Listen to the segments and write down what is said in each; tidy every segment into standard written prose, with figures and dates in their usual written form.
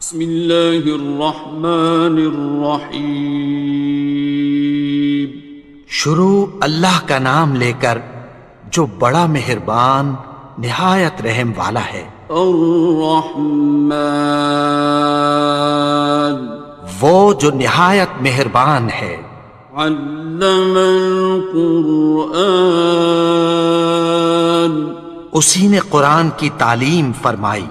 بسم اللہ الرحمن الرحیم۔ شروع اللہ کا نام لے کر جو بڑا مہربان نہایت رحم والا ہے۔ الرحمن، وہ جو نہایت مہربان ہے۔ علم القرآن، اسی نے قرآن کی تعلیم فرمائی۔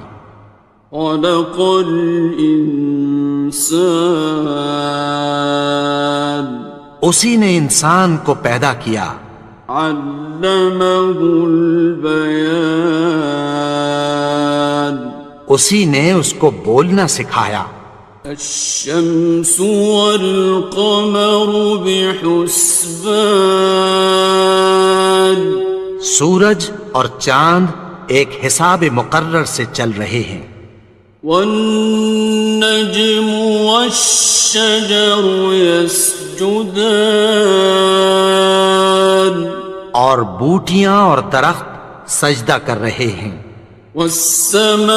خلق الانسان، اسی نے انسان کو پیدا کیا۔ علمہ البیان، اسی نے اس کو بولنا سکھایا۔ الشمس والقمر بحسبان، سورج اور چاند ایک حساب مقرر سے چل رہے ہیں۔ والنجم والشجر يسجدان، اور بوٹیاں اور درخت سجدہ کر رہے ہیں۔ والسماء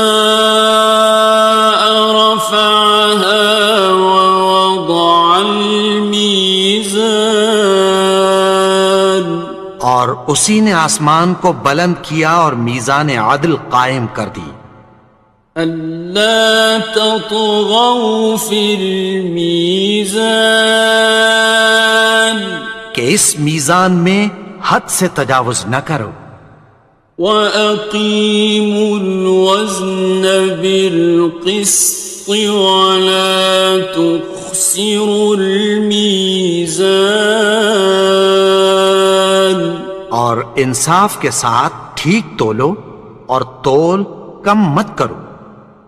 رفعها ووضع الميزان، اور اسی نے آسمان کو بلند کیا اور میزان عدل قائم کر دی۔ ألا تطغوا في الميزان، کہ اس میزان میں حد سے تجاوز نہ کرو۔ وَأَقِيمُوا الْوَزْنَ بِالْقِسْطِ وَلَا تُخْسِرُوا الْمِيزَانَ، اور انصاف کے ساتھ ٹھیک تولو اور تول کم مت کرو۔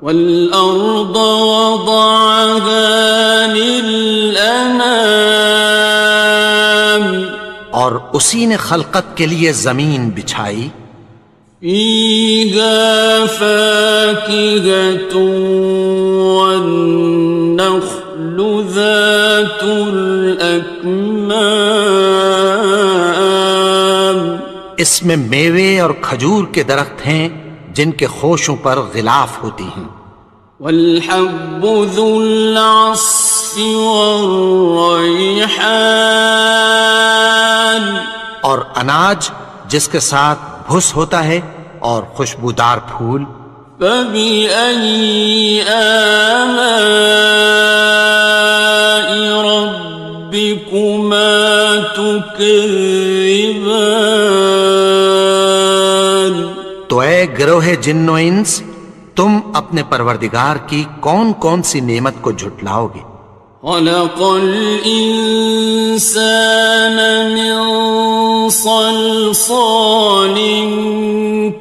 وَالْأَرْضَ وَضَعَهَا لِلْأَنَامِ، اور اسی نے خلقت کے لیے زمین بچھائی۔ فِيهَا فَاكِهَةٌ وَالنَّخْلُ ذَاتُ الْأَكْمَامِ، اس میں میوے اور کھجور کے درخت ہیں جن کے خوشوں پر غلاف ہوتی ہیں۔ وَالْحَبُّ ذُو الْعَصْفِ وَالرَّيْحَانِ، اور اناج جس کے ساتھ بھس ہوتا ہے اور خوشبودار پھول۔ فَبِأَيِّ آلَاءِ رَبِّكُمَا تُكَذِّبَانِ، تو اے گروہ جن و انس، تم اپنے پروردگار کی کون کون سی نعمت کو جھٹلاؤ گے؟ خَلَقَ الْإِنسَانَ مِنْ صَلْصَالٍ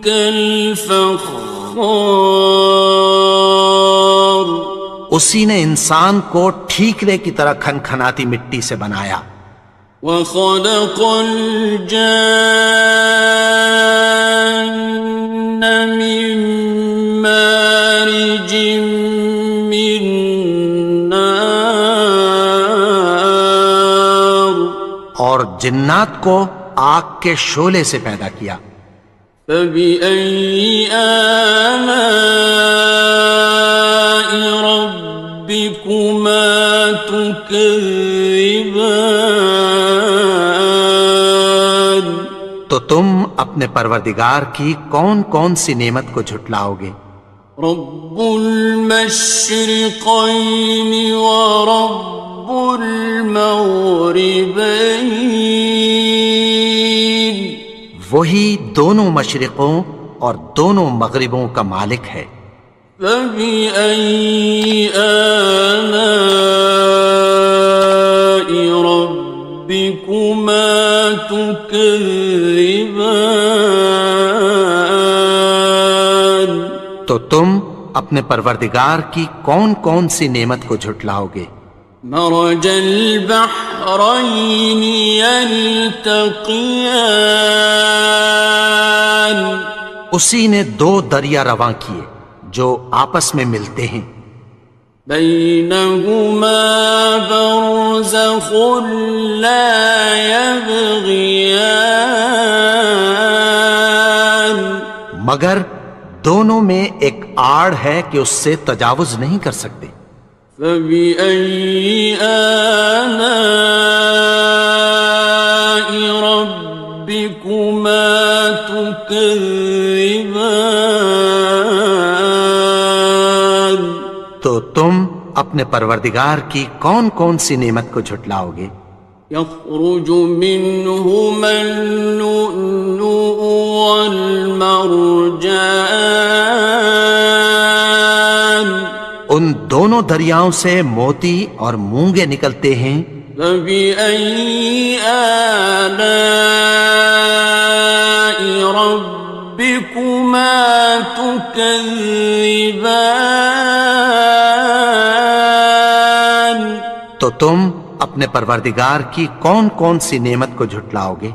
كَالْفَخَّارِ، اسی نے انسان کو ٹھیکرے کی طرح کھنکھناتی مٹی سے بنایا۔ وَخَلَقَ الْجَانَّ مِن مَّارِجٍ مِّن نَّارٍ، اور جنات کو آگ کے شعلے سے پیدا کیا۔ فَبِأَيِّ آلَاءِ رَبِّكُمَا تُكَذِّبَانِ، تو تم اپنے پروردگار کی کون کون سی نعمت کو جھٹلاؤ گے؟ رب المشرقین ورب المغربین، وہی دونوں مشرقوں اور دونوں مغربوں کا مالک ہے۔ فَبِأَيِّ آلَاءِ رَبِّكُمَا تُكَذِّبَانِ، تو تم اپنے پروردگار کی کون کون سی نعمت کو جھٹلاؤ گے؟ مرج البحرین یلتقیان، اسی نے دو دریا رواں کیے جو آپس میں ملتے ہیں۔ بینہما برزخ لا یبغیان، مگر دونوں میں ایک آڑ ہے کہ اس سے تجاوز نہیں کر سکتے۔ فبأي آلاء ربكما تكذبان؟ تو تم اپنے پروردگار کی کون کون سی نعمت کو جھٹلاؤ گے؟ يخرج منهما اللؤلؤ والمرجان، ان دونوں دریاؤں سے موتی اور مونگے نکلتے ہیں۔ فبأي آلاء ربكما تكذبان؟ تو تم اپنے پروردگار کی کون کون سی نعمت کو جھٹلاؤ گے؟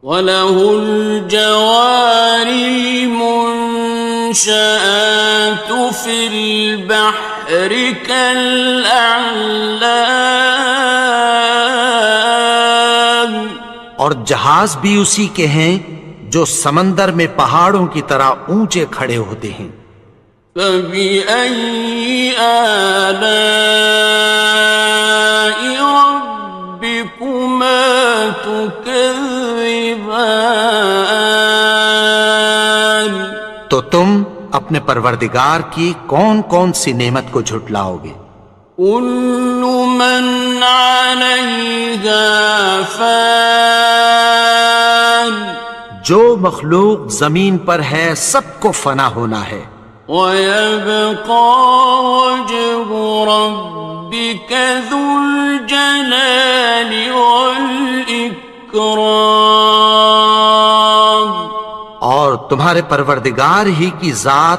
وَلَهُ الْجَوَارِ الْمُنشَآتُ فِي الْبَحْرِ كَالْأَعْلَامِ، اور جہاز بھی اسی کے ہیں جو سمندر میں پہاڑوں کی طرح اونچے کھڑے ہوتے ہیں۔ فَبِأَيِّ آلَاءِ رَبِّكُمَا تُكَذِّبَانِ؟ تو تم اپنے پروردگار کی کون کون سی نعمت کو جھٹلاؤ گے؟ كُلُّ مَنْ عَلَيْهَا فَانٍ، جو مخلوق زمین پر ہے سب کو فنا ہونا ہے۔ وَيَبْقَى وَجْهُ رَبِّكَ ذُو الْجَلَالِ وَالْإِكْرَامِ، اور تمہارے پروردگار ہی کی ذات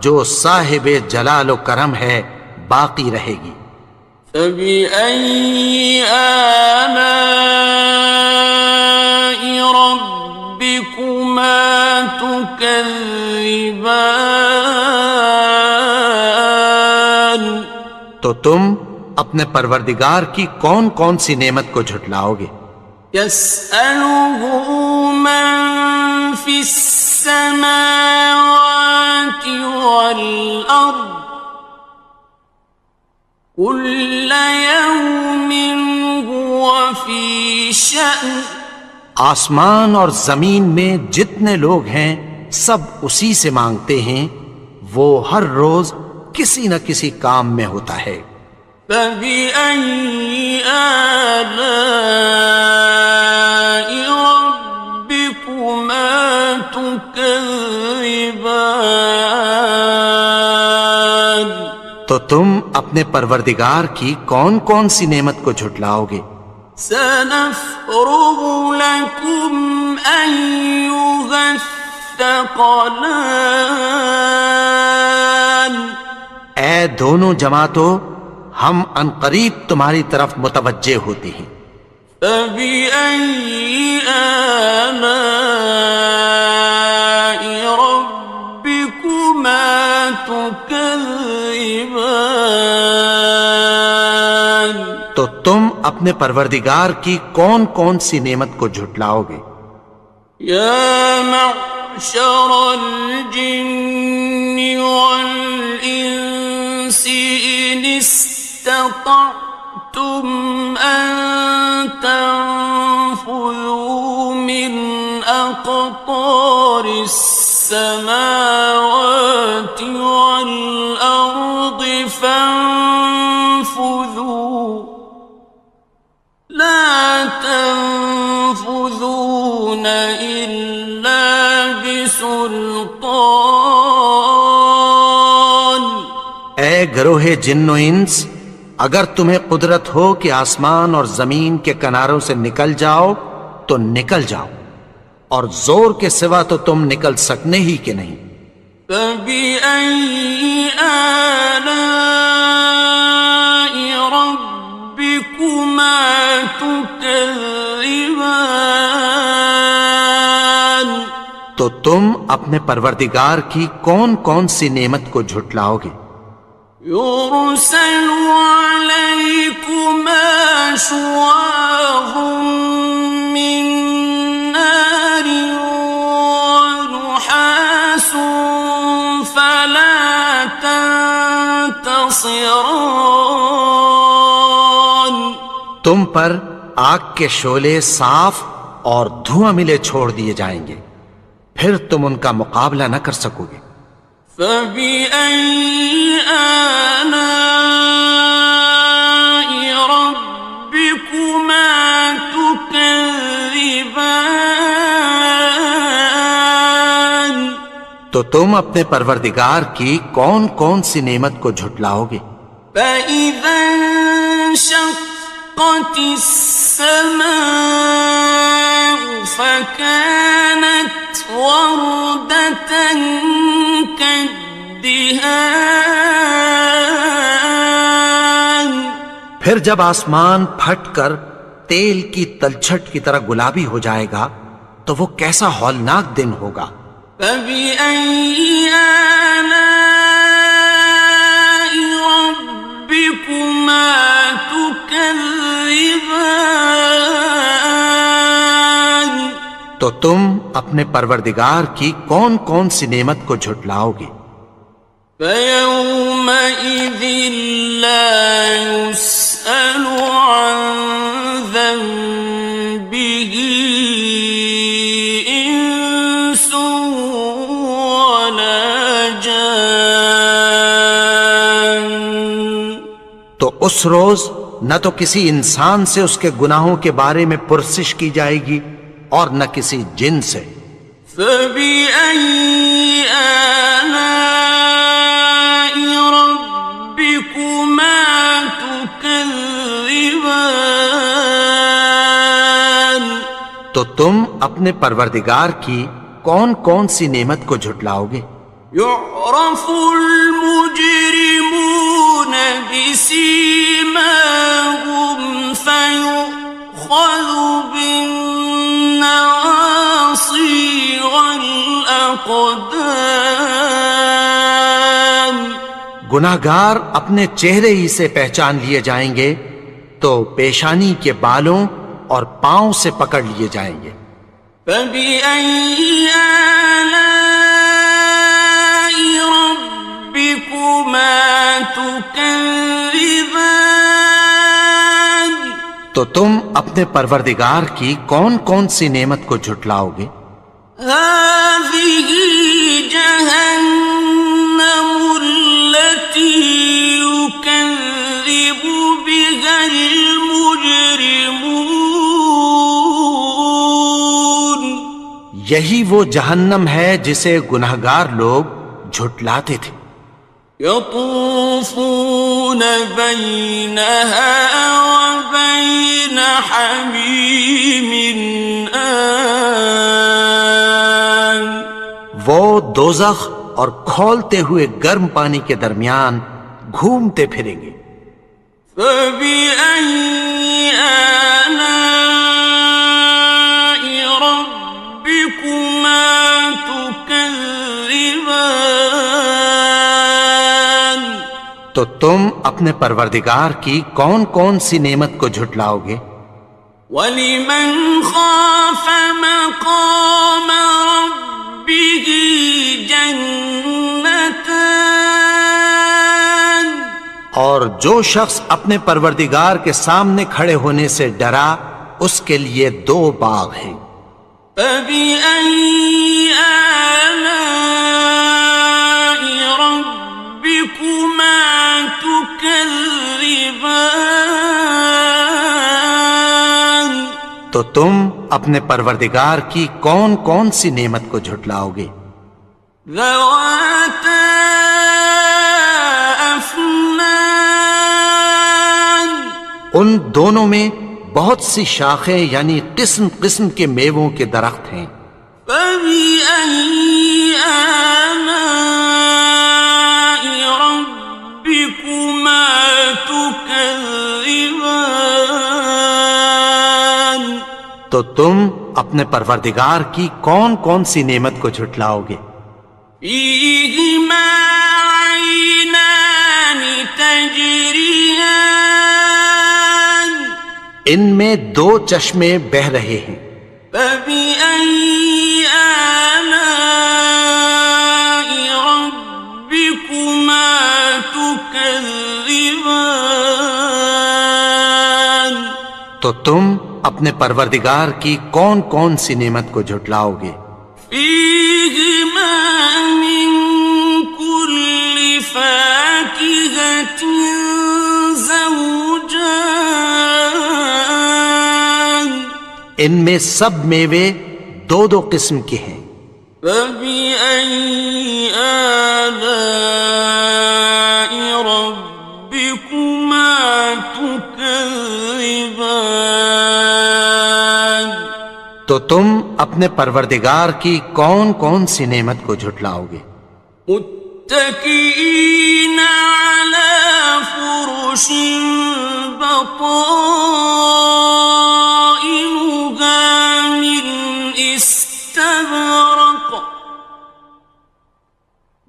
جو صاحب جلال و کرم ہے باقی رہے گی۔ فَبِأَيِّ آلَاءِ رَبِّكُمَا تُكَذِّبَانِ؟ تو تم اپنے پروردگار کی کون کون سی نعمت کو جھٹلاؤ گے؟ يَسْأَلُهُ مَن فِي السَّمَاوَاتِ وَالْأَرْضِ كُلَّ يَوْمٍ هُوَ فِي شَأْنٍ، آسمان اور زمین میں جتنے لوگ ہیں سب اسی سے مانگتے ہیں، وہ ہر روز کسی نہ کسی کام میں ہوتا ہے۔ فَبِأَيِّ آلَاءِ رَبِّكُمَا تُكَذِّبَانِ؟ تو تم اپنے پروردگار کی کون کون سی نعمت کو جھٹلاؤ گے؟ سَنَفْرُغُ لَكُمْ أَيُّهَ الثَّقَلَانِ، اے دونوں جماعتوں، ہم عنقریب تمہاری طرف متوجہ ہوتے ہیں۔ فَبِأَيِّ آلَاءِ رَبِّكُمَا تُكَذِّبَانِ؟ تو تم اپنے پروردگار کی کون کون سی نعمت کو جھٹلاؤ گے؟ يَا مَعْشَرَ الْجِنِّ وَالْإِنسِ إِنِ اسْتَطَعْتُمْ أَن تَنفُذُوا مِنْ أَقْطَارِ السَّمَاوَاتِ وَالْأَرْضِ فَانفُذُوا لَا تَنفُذُونَ إِلَّا بِسُلْطَانٍ۔ اے گروہ جن و انس، اگر تمہیں قدرت ہو کہ آسمان اور زمین کے کناروں سے نکل جاؤ تو نکل جاؤ، اور زور کے سوا تو تم نکل سکنے ہی کہ نہیں۔ فَبِأَيِّ آلَاءِ رَبِّكُمَا تُكَذِّبَانِ؟ تو تم اپنے پروردگار کی کون کون سی نعمت کو جھٹلاؤ گے؟ يُرْسَلُ عَلَيْكُمَا شُوَاظٌ مِّن نَّارٍ وَنُحَاسٌ خاصران. تم پر آگ کے شعلے صاف اور دھواں ملے چھوڑ دیے جائیں گے، پھر تم ان کا مقابلہ نہ کر سکو گے۔ فبأي آلاء ربكما تكذبان. تو تم اپنے پروردگار کی کون کون سی نعمت کو جھٹلاؤ گے؟ فإذا انشقت السماء فكانت وردة كالدهان. پھر جب آسمان پھٹ کر تیل کی تلچھٹ کی طرح گلابی ہو جائے گا تو وہ کیسا ہولناک دن ہوگا۔ فبأي آلاء ربكما تكذبان. تو تم اپنے پروردگار کی کون کون سی نعمت کو جھٹلاؤ گے؟ فيومئذ لا يسأل عن ذنبه إنس ولا جان. تو اس روز نہ تو کسی انسان سے اس کے گناہوں کے بارے میں پرسش کی جائے گی اور نہ کسی جن سے۔ فبأي آلاء ربكما تكذبان. تو تم اپنے پروردگار کی کون کون سی نعمت کو جھٹلاؤ گے؟ يعرف المجرمون بسيماهم فيؤخذ بالنواصي والأقدام. گناہگار اپنے چہرے ہی سے پہچان لیے جائیں گے تو پیشانی کے بالوں اور پاؤں سے پکڑ لیے جائیں گے۔ فبأي آلاء ربكما تكذبان. تو تم اپنے پروردگار کی کون کون سی نعمت کو جھٹلاؤ گے؟ هذه جهنم التي يكذب بها المجرمون. یہی وہ جہنم ہے جسے گناہگار لوگ جھٹلاتے تھے۔ يطوفون بينها وبين حميم آن. وہ دوزخ اور کھولتے ہوئے گرم پانی کے درمیان گھومتے پھریں گے۔ فبأي آلاء ربكما تكذبان. تو تم اپنے پروردگار کی کون کون سی نعمت کو جھٹلاؤ گے؟ وَلِمَنْ خَافَ مَقَامَ رَبِّهِ جَنَّتَانِ. اور جو شخص اپنے پروردگار کے سامنے کھڑے ہونے سے ڈرا اس کے لیے دو باغ ہیں۔ فَبِأَيِّ آلَاءِ رَبِّكُمَا تُكَذِّبَانِ. تو تم اپنے پروردگار کی کون کون سی نعمت کو جھٹلاؤ گے؟ ذَوَاتَا أَفْنَانٍ. ان دونوں میں بہت سی شاخیں یعنی قسم قسم کے میووں کے درخت ہیں۔ فَبِأَيِّ آلَاءِ رَبِّكُمَا تُكَذِّبَانِ. تو تم اپنے پروردگار کی کون کون سی نعمت کو جھٹلاؤ گے؟ فِيهِمَا عَيْنَانِ تَجْرِيَانِ. ان میں دو چشمے بہہ رہے ہیں۔ فَبِأَيِّ آلَاءِ رَبِّكُمَا تُكَذِّبَانِ. تكذبان تو تم اپنے پروردگار کی کون کون سی نعمت کو جھٹلاؤ گے؟ فيهما من كل فاكهة زوجان ان میں سب میوے دو دو قسم کے ہیں۔ فبأي آلاء ربكما تكذبان تو تم اپنے پروردگار کی کون کون سی نعمت کو جھٹلاؤ گے؟ متكئين على فرش بطائنها من استبرق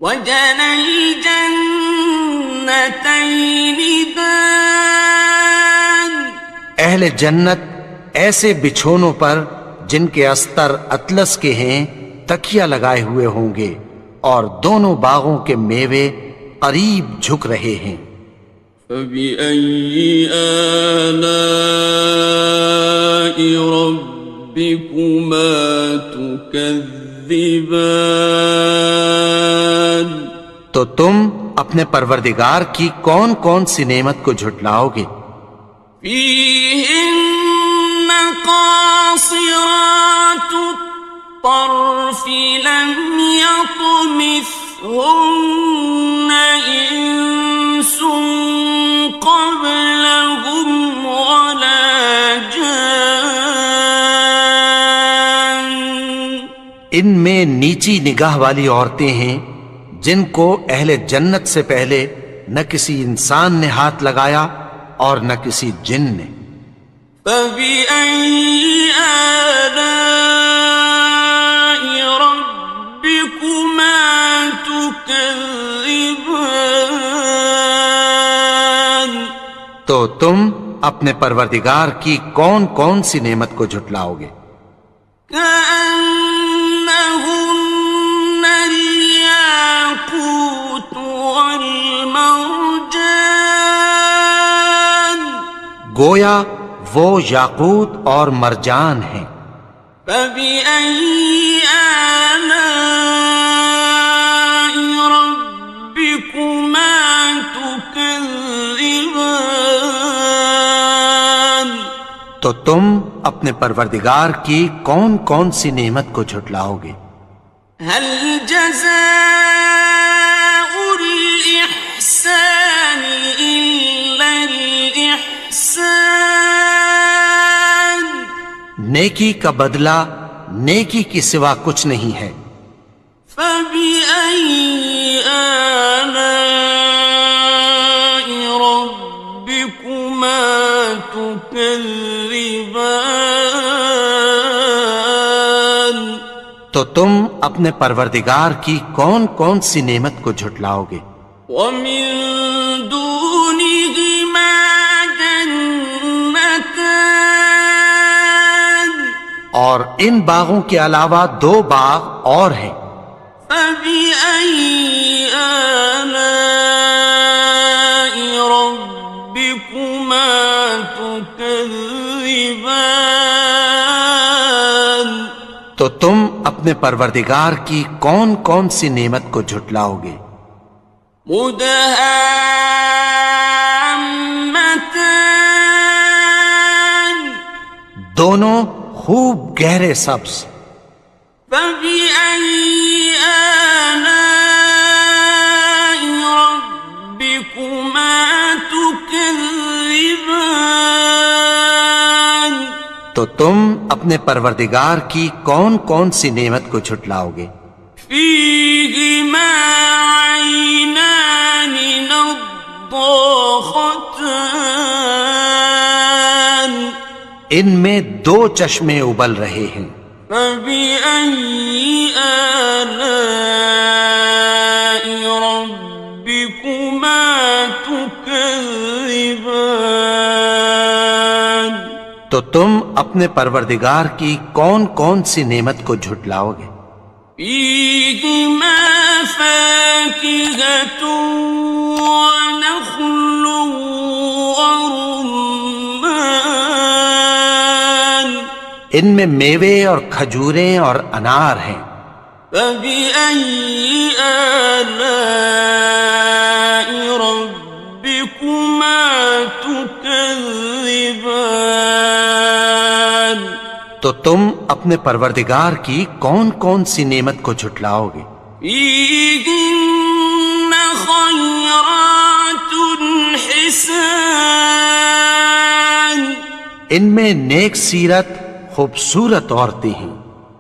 وجنى الجنتين دان اہل جنت ایسے بچھونوں پر جن کے استر اطلس کے ہیں تکیہ لگائے ہوئے ہوں گے اور دونوں باغوں کے میوے قریب جھک رہے ہیں۔ فبأي آلاء ربكما تكذبان تو تم اپنے پروردگار کی کون کون سی نعمت کو جھٹلاؤ گے؟ فيهن قاصرات الطرف لم يطمثهن إنس قبلهم ولا جان ان میں نیچی نگاہ والی عورتیں ہیں جن کو اہل جنت سے پہلے نہ کسی انسان نے ہاتھ لگایا اور نہ کسی جن نے۔ فبأي آلاء ربكما تكذبان تو تم اپنے پروردگار کی کون کون سی نعمت کو جھٹلاؤ گے؟ كأنهن الياقوت والمرجان گویا وہ یاقوت اور مرجان ہیں۔ فبأي آلاء ربكما تكذبان تو تم اپنے پروردگار کی کون کون سی نعمت کو جھٹلاؤ گے؟ هل جزاء الإحسان إلا الإحسان نیکی کا بدلہ نیکی کی سوا کچھ نہیں ہے۔ فبأي آلاء ربكما تكذبان تو تم اپنے پروردگار کی کون کون سی نعمت کو جھٹلاؤ گے؟ ومن دونهما جنتان اور ان باغوں کے علاوہ دو باغ اور ہیں۔ فبأي آلاء ربكما تكذبان تو تم اپنے پروردگار کی کون کون سی نعمت کو جھٹلاؤ گے؟ مدهامتان دونوں خوب گہرے سبز۔ فبأي آلاء ربكما تكذبان تو تم اپنے پروردگار کی کون کون سی نعمت کو جھٹلاؤ گے؟ فيهما عينان نضاختان ان میں دو چشمے ابل رہے ہیں۔ فبأي آلاء ربكما تكذبان تو تم اپنے پروردگار کی کون کون سی نعمت کو جھٹلاؤ گے؟ فيهما فاكهة ونخل ورمان ان میں میوے اور کھجوریں اور انار ہیں. فبأي آلاء ربكما تكذبان تو تم اپنے پروردگار کی کون کون سی نعمت کو جھٹلاؤ گے؟ فيهن خيرات حسان ان میں نیک سیرت خوبصورت عورتیں ہیں.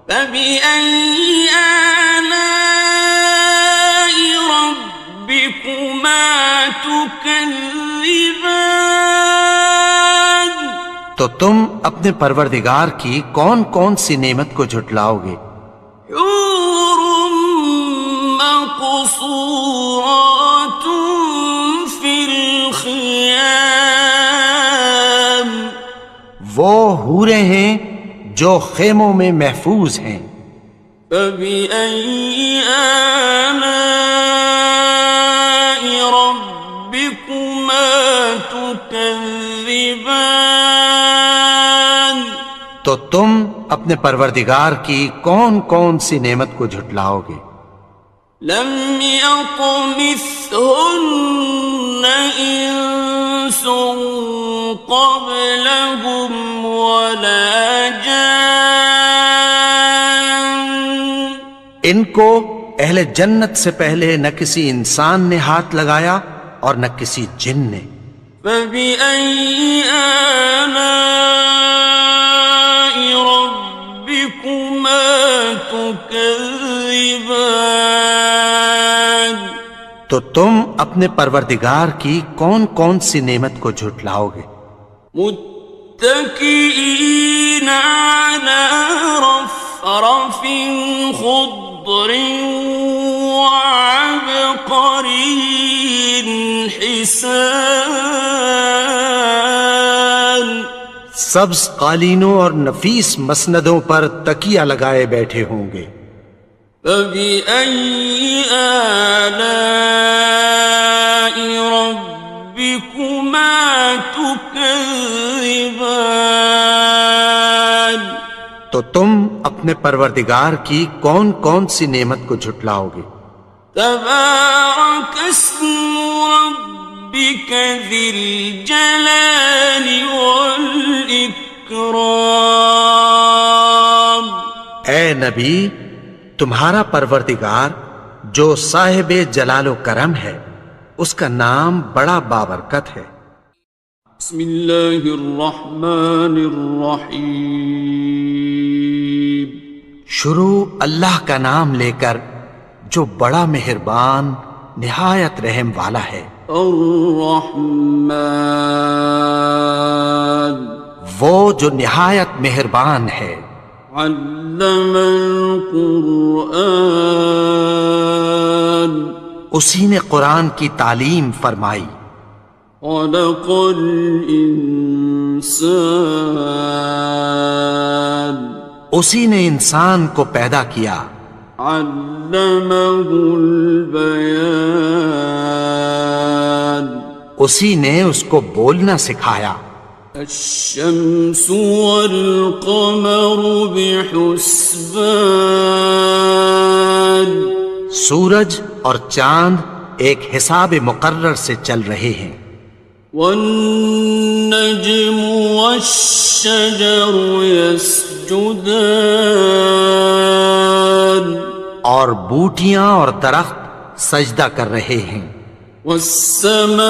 فبأي آلاء ربكما تكذبان تو تم اپنے پروردگار کی کون کون سی نعمت کو جھٹلاؤ گے؟ حور مقصورات في الخيام وہ حوریں ہیں جو خیموں میں محفوظ ہیں. فبأي آلاء ربكما تكذبان تو تم اپنے پروردگار کی کون کون سی نعمت کو جھٹلاؤ گے؟ لم يطمثهن إنس قبلهم ولا جان ان کو اہل جنت سے پہلے نہ کسی انسان نے ہاتھ لگایا اور نہ کسی جن نے. فبأي آلاء ربكما تكذبان تو تم اپنے پروردگار کی کون کون سی نعمت کو جھٹلاؤ گے؟ متكئين على رفرف خضر وعبقري حسان سبز قالینوں اور نفیس مسندوں پر تکیہ لگائے بیٹھے ہوں گے. فبأي آلاء ربكما تكذبان تو تم اپنے پروردگار کی کون کون سی نعمت کو جھٹلاؤ گے؟ تبارك اسم ربك ذي الجلال والإكرام اے نبی، تمہارا پروردگار جو صاحب جلال و کرم ہے، اس کا نام بڑا بابرکت ہے. بسم اللہ الرحمن الرحیم شروع اللہ کا نام لے کر جو بڑا مہربان نہایت رحم والا ہے. الرحمن وہ جو نہایت مہربان ہے. علم القرآن اسی نے قرآن کی تعلیم فرمائی. خلق الانسان اسی نے انسان کو پیدا کیا. علمہ البیان اسی نے اس کو بولنا سکھایا. الشمس والقمر بحسبان سورج اور چاند ایک حساب مقرر سے چل رہے ہیں. والنجم والشجر يسجدان اور بوٹیاں اور درخت سجدہ کر رہے ہیں. والسماء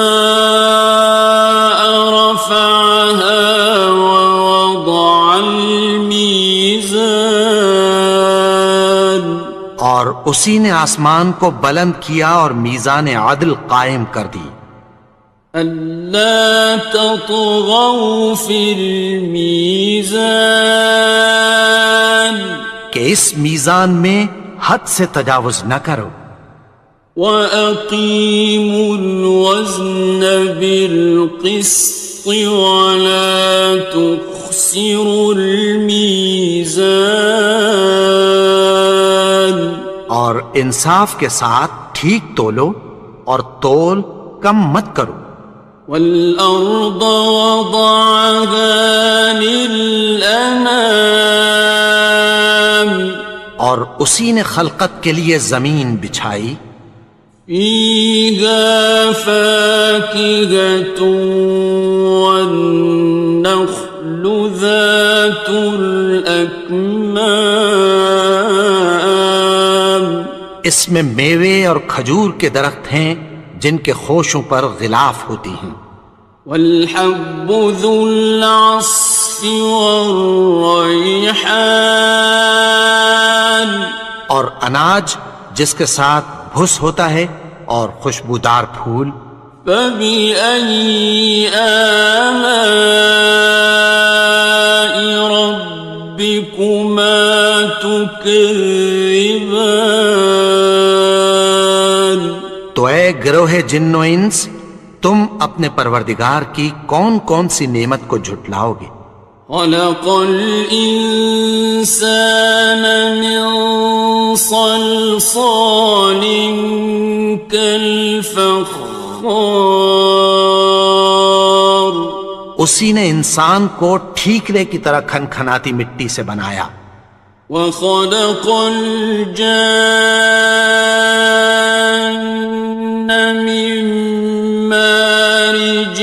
رفعها ووضع الميزان اور اسی نے آسمان کو بلند کیا اور میزان عدل قائم کر دی. ألا تطغوا في الميزان کہ اس میزان میں حد سے تجاوز نہ کرو. وَأَقِيمُوا الْوَزْنَ بِالْقِسْطِ وَلَا تُخْسِرُوا الْمِيزَانَ اور انصاف کے ساتھ ٹھیک تولو اور تول کم مت کرو. والأرض وضعها للأنام اور اسی نے خلقت کے لیے زمین بچھائی. فيها فاكهة والنخل ذات الأكمام اس میں میوے اور کھجور کے درخت ہیں جن کے خوشوں پر غلاف ہوتی ہیں. والحب ذو العصف والريحان اور اناج جس کے ساتھ بھس ہوتا ہے اور خوشبودار پھول. فبأي آلاء ربكما تكذبان تو اے گروہ جن و انس، تم اپنے پروردگار کی کون کون سی نعمت کو جھٹلاؤ گے؟ خلق الإنسان من صلصال كالفخار اسی نے انسان کو ٹھیکرے کی طرح کھنکھناتی مٹی سے بنایا. وخلق الجان من مارج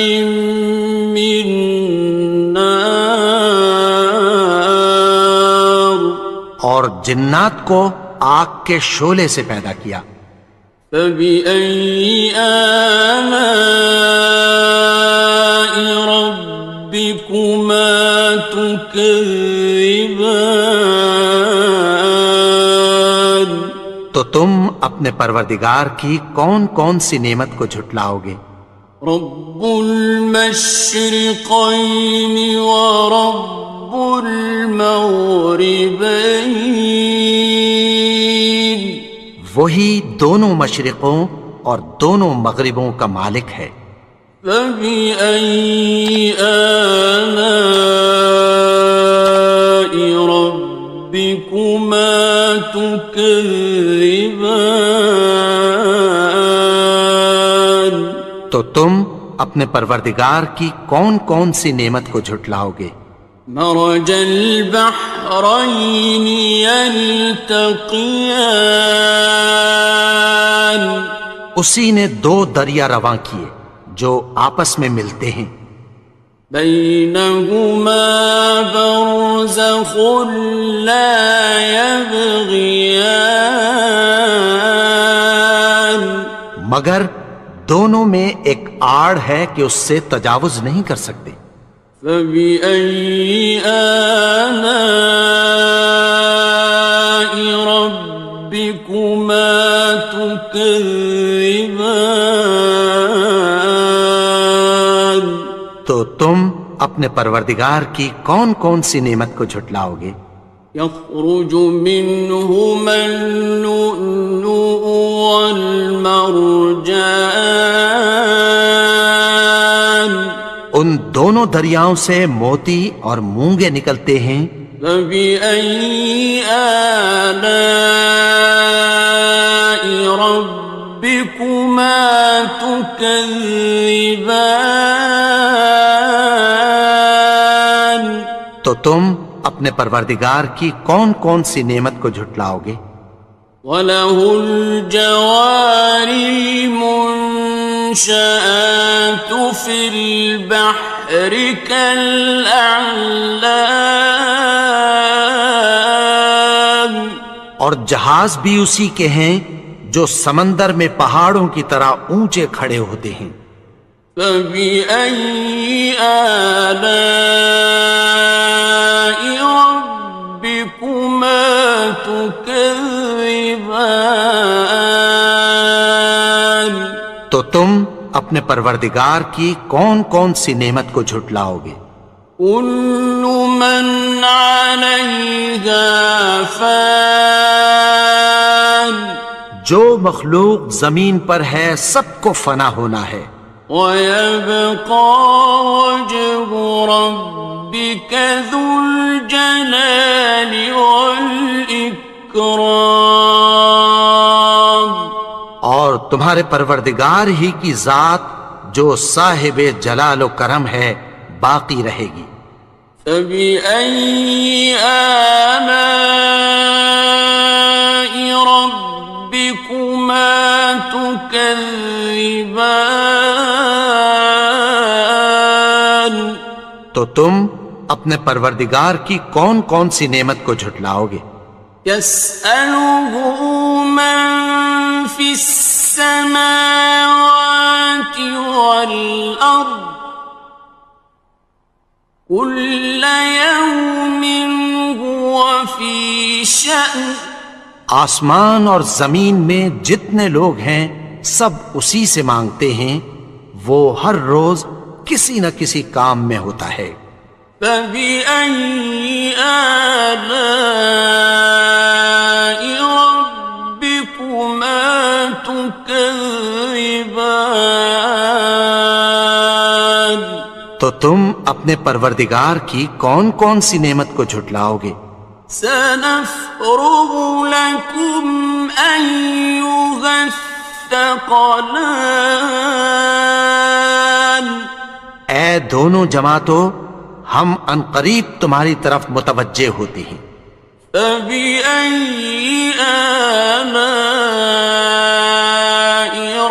من نار اور جنات کو آگ کے شعلے سے پیدا کیا. فبأي آلاء ربكما تكذبان تو تم اپنے پروردگار کی کون کون سی نعمت کو جھٹلاؤ گے؟ رب المشرقين ورب المغربين وہی دونوں مشرقوں اور دونوں مغربوں کا مالک ہے. فبأي آلاء ربكما تكذبان تو تم اپنے پروردگار کی کون کون سی نعمت کو جھٹلاؤ گے؟ مرج البحرين يلتقيان اسی نے دو دریا رواں کیے جو آپس میں ملتے ہیں. بينهما برزخ لا يبغيان مگر دونوں میں ایک آڑ ہے کہ اس سے تجاوز نہیں کر سکتے. فبأي آلاء ربكما تكذبان تو تم اپنے پروردگار کی کون کون سی نعمت کو جھٹلاؤ گے؟ يخرج منهما اللؤلؤ والمرجان ان دونوں دریاؤں سے موتی اور مونگے نکلتے ہیں. فبأي آلاء ربكما تكذبان تو تم اپنے پروردگار کی کون کون سی نعمت کو جھٹلاؤ گے؟ وَلَهُ الْجَوَارِ الْمُنشَآتُ فِي الْبَحْرِ كَالْأَعْلَامِ اور جہاز بھی اسی کے ہیں جو سمندر میں پہاڑوں کی طرح اونچے کھڑے ہوتے ہیں. فَبِأَيِّ آلَاءِ رَبِّكُمَا تُكَذِّبَانِ تو تم اپنے پروردگار کی کون کون سی نعمت کو جھٹلاؤ گے؟ كُلُّ مَنْ عَلَيْهَا فَانٍ جو مخلوق زمین پر ہے سب کو فنا ہونا ہے. وَيَبْقَى وَجْهُ رَبِّكَ ذُو الْجَلَالِ وَالْإِكْرَامِ تمہارے پروردگار ہی کی ذات جو صاحب جلال و کرم ہے باقی رہے گی۔ فَبِأَيِّ آلَاءِ رَبِّكُمَا تُكَذِّبَانِ، تو تم اپنے پروردگار کی کون کون سی نعمت کو جھٹلاؤ گے؟ يَسْأَلُهُ مَن فِي السَّمَاوَاتِ وَالْأَرْضِ كُلَّ يَوْمٍ هُوَ فِي شَأْنٍ۔ آسمان اور زمین میں جتنے لوگ ہیں سب اسی سے مانگتے ہیں، وہ ہر روز کسی نہ کسی کام میں ہوتا ہے۔ فَبِأَيِّ آلَاءِ رَبِّكُمَا تُكَذِّبَانِ، تو تم اپنے پروردگار کی کون کون سی نعمت کو جھٹلاؤ گے؟ سَنَفْرُغُ لَكُمْ أَيُّهَ الثَّقَلَانِ، اے دونوں جماعتوں، ہم عنقریب تمہاری طرف متوجہ ہوتے ہیں۔ فَبِأَيِّ آلَاءِ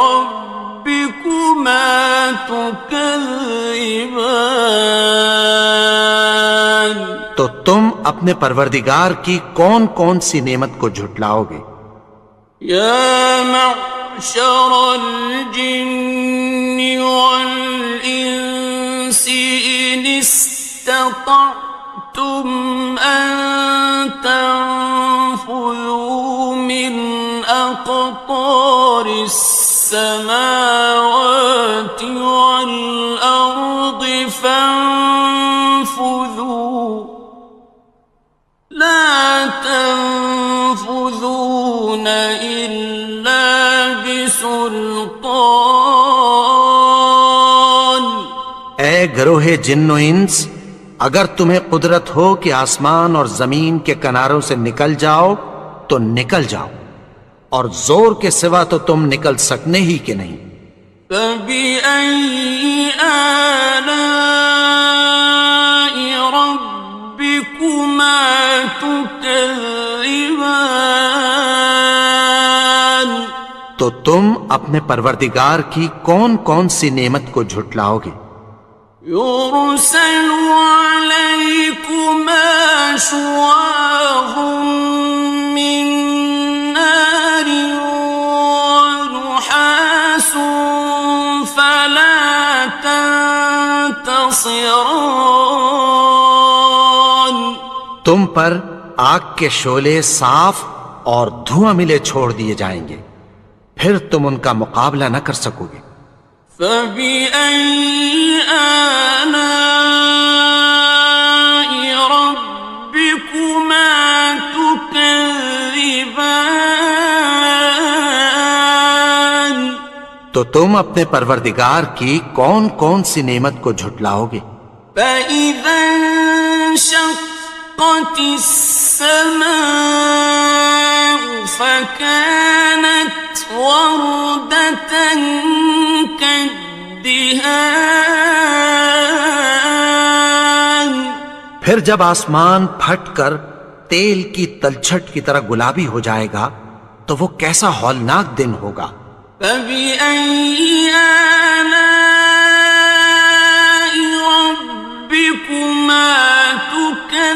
رَبِّكُمَا تُكَذِّبَانِ، تو تم اپنے پروردگار کی کون کون سی نعمت کو جھٹلاؤ گے؟ يَا مَعْشَرَ الْجِنِّ وَالْإِنسِ إِنِ اسْتَطَعْتُمْ أَن تَنفُذُوا مِنْ أَقْطَارِ السَّمَاوَاتِ وَالْأَرْضِ فَانفُذُوا لَا تَنفُذُونَ إِلَّا بِسُلْطَانٍ۔ اے گروہ جن و انس، اگر تمہیں قدرت ہو کہ آسمان اور زمین کے کناروں سے نکل جاؤ تو نکل جاؤ، اور زور کے سوا تو تم نکل سکنے ہی کہ نہیں۔ فَبِأَيِّ آلَاءِ رَبِّكُمَا تُكَذِّبَانِ، تو تم اپنے پروردگار کی کون کون سی نعمت کو جھٹلاؤ گے؟ يُرْسَلُ عَلَيْكُمَا شُوَاظٌ مِّن نَّارٍ وَنُحَاسٌ فَلَا تَنتَصِرَانِ، تم پر آگ کے شعلے صاف اور دھواں ملے چھوڑ دیے جائیں گے، پھر تم ان کا مقابلہ نہ کر سکو گے۔ فَبِأَيِّ آلَاءِ رَبِّكُمَا تُكَذِّبَانِ، تو تم اپنے پروردگار کی کون کون سی نعمت کو جھٹلاؤ گے؟ فَإِذَا انشَقَّتِ السَّمَاءُ فَكَانَتْ وَرْدَةً كَالدِّهَانِ، پھر جب آسمان پھٹ کر تیل کی تلچھٹ کی طرح گلابی ہو جائے گا تو وہ کیسا ہولناک دن ہوگا۔ فَبِأَيِّ آلَاءِ رَبِّكُمَا تُكَذِّبَانِ،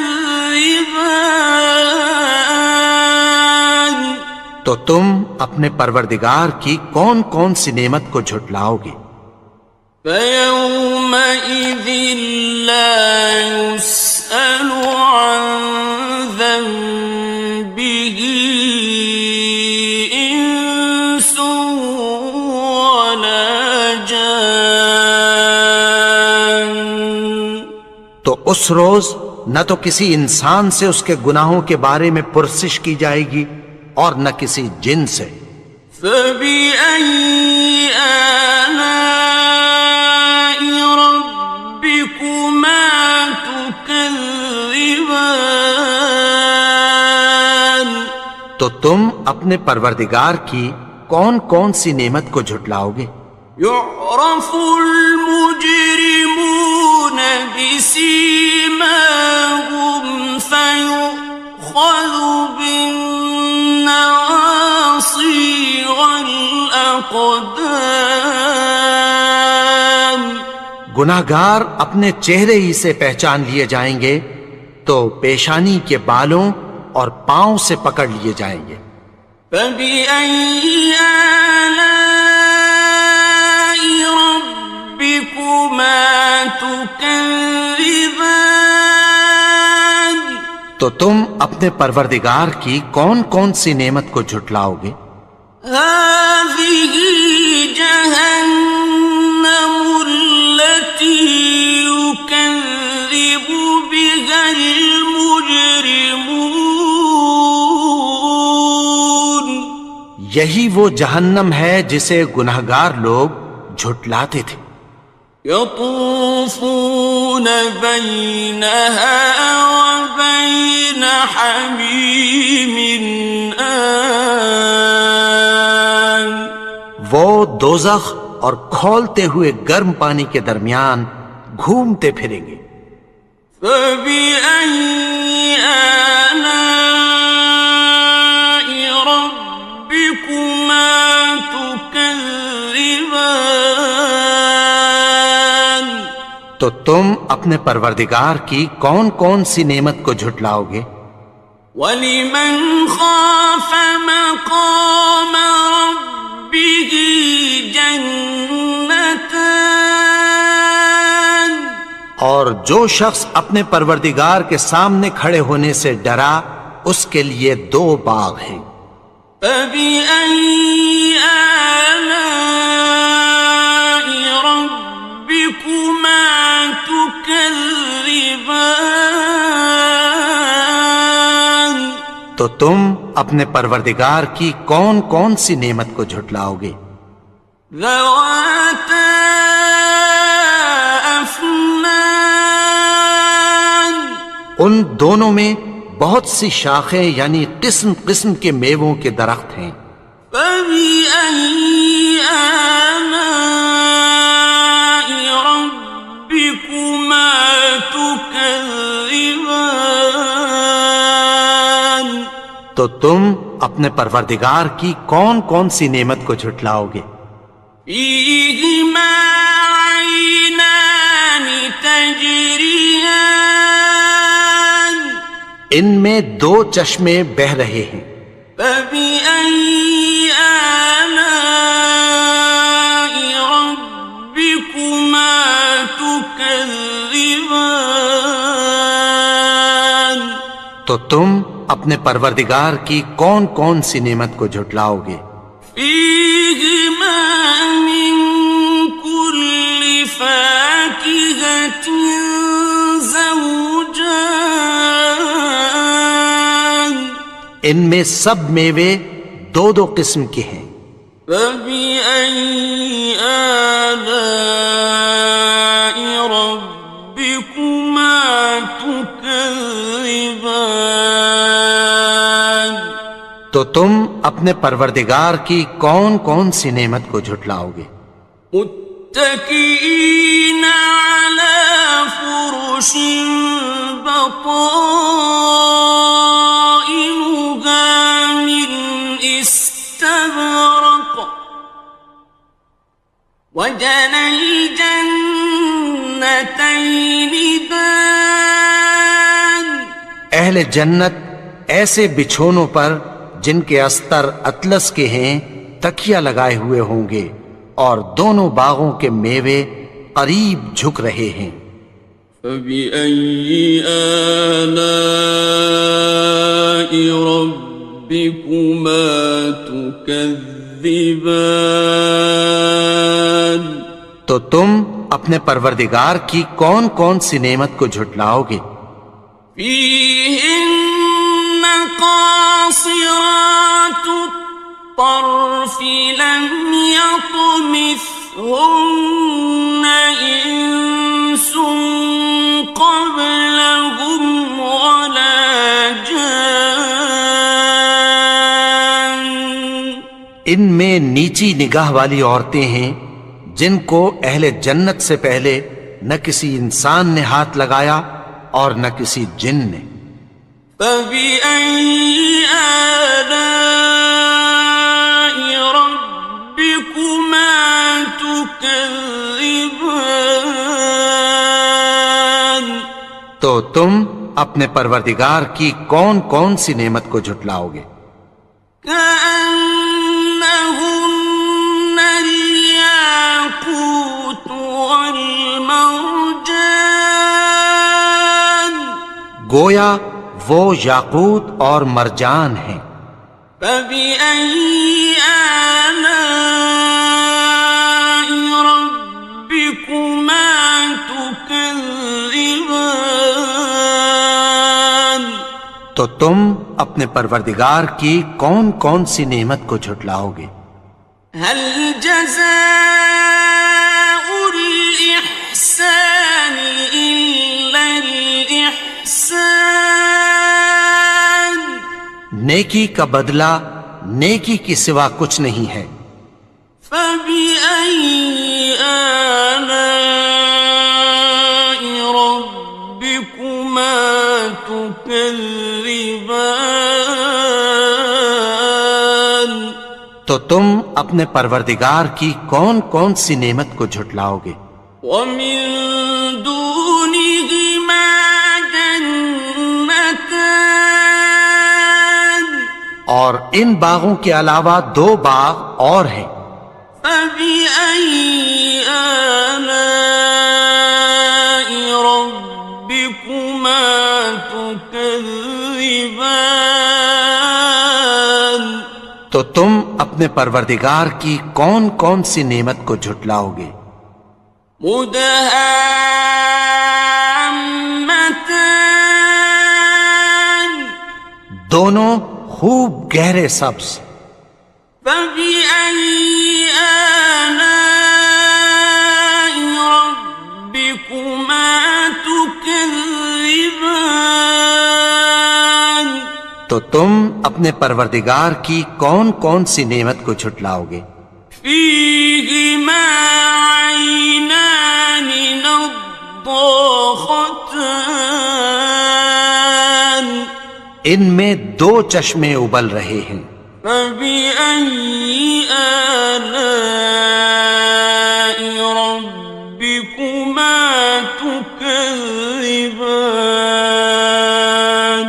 تو تم اپنے پروردگار کی کون کون سی نعمت کو جھٹلاؤ گے؟ فَيَوْمَئِذٍ لَا يُسْأَلُ عَن ذَنبِهِ إِنسٌ وَلَا جَانٌ، تو اس روز نہ تو کسی انسان سے اس کے گناہوں کے بارے میں پرسش کی جائے گی اور نہ کسی جن سے۔ فَبِأَيِّ آلَاءِ رَبِّكُمَا تُكَذِّبَانِ، تو تم اپنے پروردگار کی کون کون سی نعمت کو جھٹلاؤ گے؟ يعرف المجرمون بسيماهم فيؤخذ بالنواصي والأقدام. گناہگار اپنے چہرے ہی سے پہچان لیے جائیں گے تو پیشانی کے بالوں اور پاؤں سے پکڑ لیے جائیں گے. فَبِأَيِّ آلَاءِ رَبِّكُمَا تُكَذِّبَانِ. تو تم اپنے پروردگار کی کون کون سی نعمت کو جھٹلاؤ گے؟ هَٰذِهِ جَهَنَّمُ الَّتِي يُكَذِّبُ بِهَا الْمُجْرِمُونَ. یہی وہ جہنم ہے جسے گناہگار لوگ جھٹلاتے تھے. يطوفون بينها وبين حميم آن. وہ دوزخ اور کھولتے ہوئے گرم پانی کے درمیان گھومتے پھریں گے. فبأي آلاء ربكما تكذبان. تو تم اپنے پروردگار کی کون کون سی نعمت کو جھٹلاؤ گے؟ وَلِمَنْ خَافَ مَقَامَ رَبِّهِ جَنَّتَانِ. اور جو شخص اپنے پروردگار کے سامنے کھڑے ہونے سے ڈرا اس کے لیے 2 باغ ہیں. فَبِأَيِّ آلَاءِ رَبِّكُمَا تُكَذِّبَانِ. تو تم اپنے پروردگار کی کون کون سی نعمت کو جھٹلاؤ گے؟ ذَوَاتَا أَفْنَانٍ. ان دونوں میں بہت سی شاخیں یعنی قسم قسم کے میووں کے درخت ہیں. فَبِأَيِّ آلَاءِ رَبِّكُمَا تُكَذِّبَانِ. تو تم اپنے پروردگار کی کون کون سی نعمت کو جھٹلاؤ گے؟ فِيهِمَا عَيْنَانِ تَجْرِيَانِ. ان میں 2 چشمے بہہ رہے ہیں. فَبِأَيِّ آلَاءِ رَبِّكُمَا تُكَذِّبَانِ. تو تم اپنے پروردگار کی کون کون سی نعمت کو جھٹلاؤ گے؟ فِيهِمَا مِن كُلِّ فَاكِهَةٍ زَوْجَانِ. ان میں سب میوے 2 قسم کے ہیں. فَبِأَيِّ آلَاءِ رَبِّكُمَا تُكَذِّبَانِ. تو تم اپنے پروردگار کی کون کون سی نعمت کو جھٹلاؤ گے؟ متكئين على فرش بطائنها من استبرق وجنى الجنتين دان. اہل جنت ایسے بچھونوں پر جن کے استر اطلس کے ہیں تکیہ لگائے ہوئے ہوں گے اور دونوں باغوں کے میوے قریب جھک رہے ہیں. فَبِأَيِّ آلَاءِ رَبِّكُمَا تُكَذِّبَانِ. تو تم اپنے پروردگار کی کون کون سی نعمت کو جھٹلاؤ گے؟ فِيهِنَّ قَاصِرَاتُ الطَّرْفِ لَمْ يَطْمِثْهُنَّ إِنسٌ قَبْلَهُمْ وَلَا جَانٌّ. ان میں نیچی نگاہ والی عورتیں ہیں جن کو اہل جنت سے پہلے نہ کسی انسان نے ہاتھ لگایا اور نہ کسی جن نے. فَبِأَيِّ آلَاءِ رَبِّكُمَا تُكَذِّبَانِ تو تم اپنے پروردگار کی کون کون سی نعمت کو جھٹلاؤ گے؟ كأنهن الياقوت والمرجان گویا وہ یاقوت اور مرجان ہیں. فبأي آلاء ربكما تكذبان تو تم اپنے پروردگار کی کون کون سی نعمت کو جھٹلاؤ گے؟ هل جزاء الإحسان إلا الإحسان نیکی کا بدلہ نیکی کی سوا کچھ نہیں ہے. فبأي آلاء ربكما تكذبان تو تم اپنے پروردگار کی کون کون سی نعمت کو جھٹلاؤ گے؟ ومن دونهما جنتان اور ان باغوں کے علاوہ دو باغ اور ہیں. فبأي آلاء ربكما تكذبان تو تم اپنے پروردگار کی کون کون سی نعمت کو جھٹلاؤ گے؟ مدهامتان دونوں خوب گہرے سبز. فبأي آلاء ربكما تكذبان تو تم اپنے پروردگار کی کون کون سی نعمت کو جھٹلاؤ گے؟ فيهما عينان نضاختان ان میں دو چشمے ابل رہے ہیں. فبأي آلاء ربكما تكذبان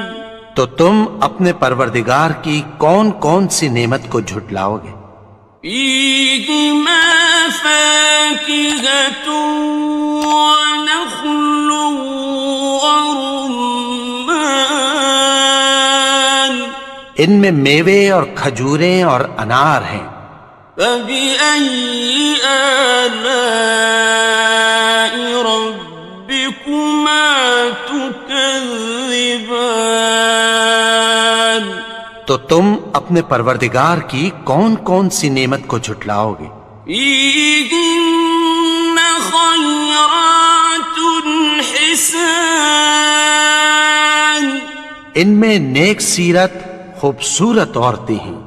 تو تم اپنے پروردگار کی کون کون سی نعمت کو جھٹلاؤ گے؟ فيهما فاكهة ونخل ورمان ان میں میوے اور کھجوریں اور انار ہیں. فبأي آلاء ربكما تكذبان تو تم اپنے پروردگار کی کون کون سی نعمت کو جھٹلاؤ گے؟ فيهن خيرات حسان ان میں نیک سیرت خوبصورت عورتیں ہیں.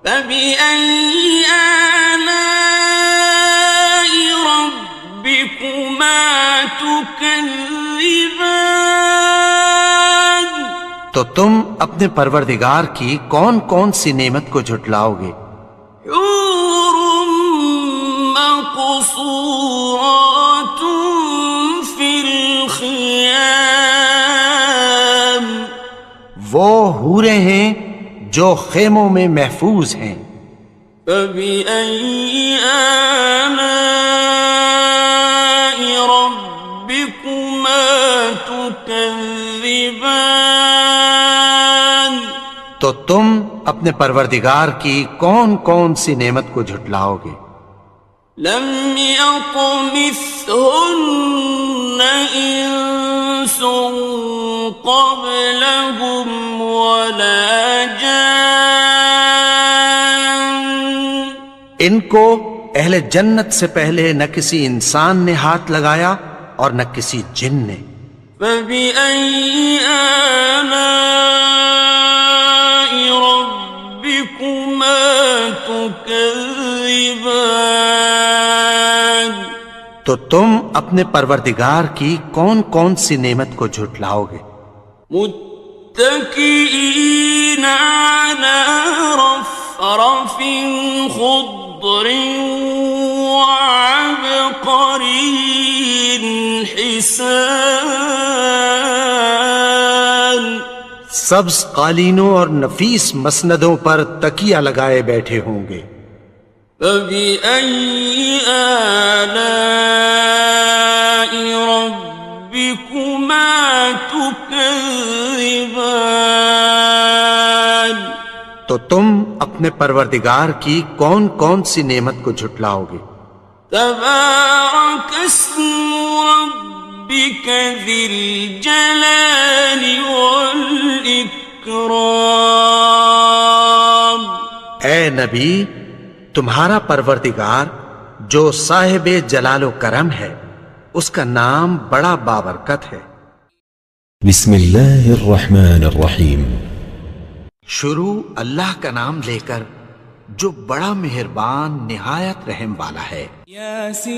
فبأي آلاء ربكما تكذبان تو تم اپنے پروردگار کی کون کون سی نعمت کو جھٹلاؤ گے؟ حور مقصورات في الخيام وہ حوریں ہیں جو خیموں میں محفوظ ہیں. فبأي آلاء ربكما تكذبان تو تم اپنے پروردگار کی کون کون سی نعمت کو جھٹلاؤ گے؟ لم يطمثهن إنس قبلهم ولا جان ان کو اہل جنت سے پہلے نہ کسی انسان نے ہاتھ لگایا اور نہ کسی جن نے. فبأي آلاء ربكما تكذبان تو تم اپنے پروردگار کی کون کون سی نعمت کو جھٹلاؤ گے؟ متكئين على رفرف خضر وعبقري حسان سبز قالینوں اور نفیس مسندوں پر تکیہ لگائے بیٹھے ہوں گے۔ فبأي آلاء ربكما تكذبان تو تم اپنے پروردگار کی کون کون سی نعمت کو جھٹلاؤ گے؟ تبارك اسم ربك ذي الجلال والإكرام اے نبی، تمہارا پروردگار جو صاحب جلال و کرم ہے، اس کا نام بڑا بابرکت ہے۔ بسم اللہ الرحمن الرحیم۔ شروع اللہ کا نام لے کر جو بڑا مہربان نہایت رحم والا ہے۔ یاسین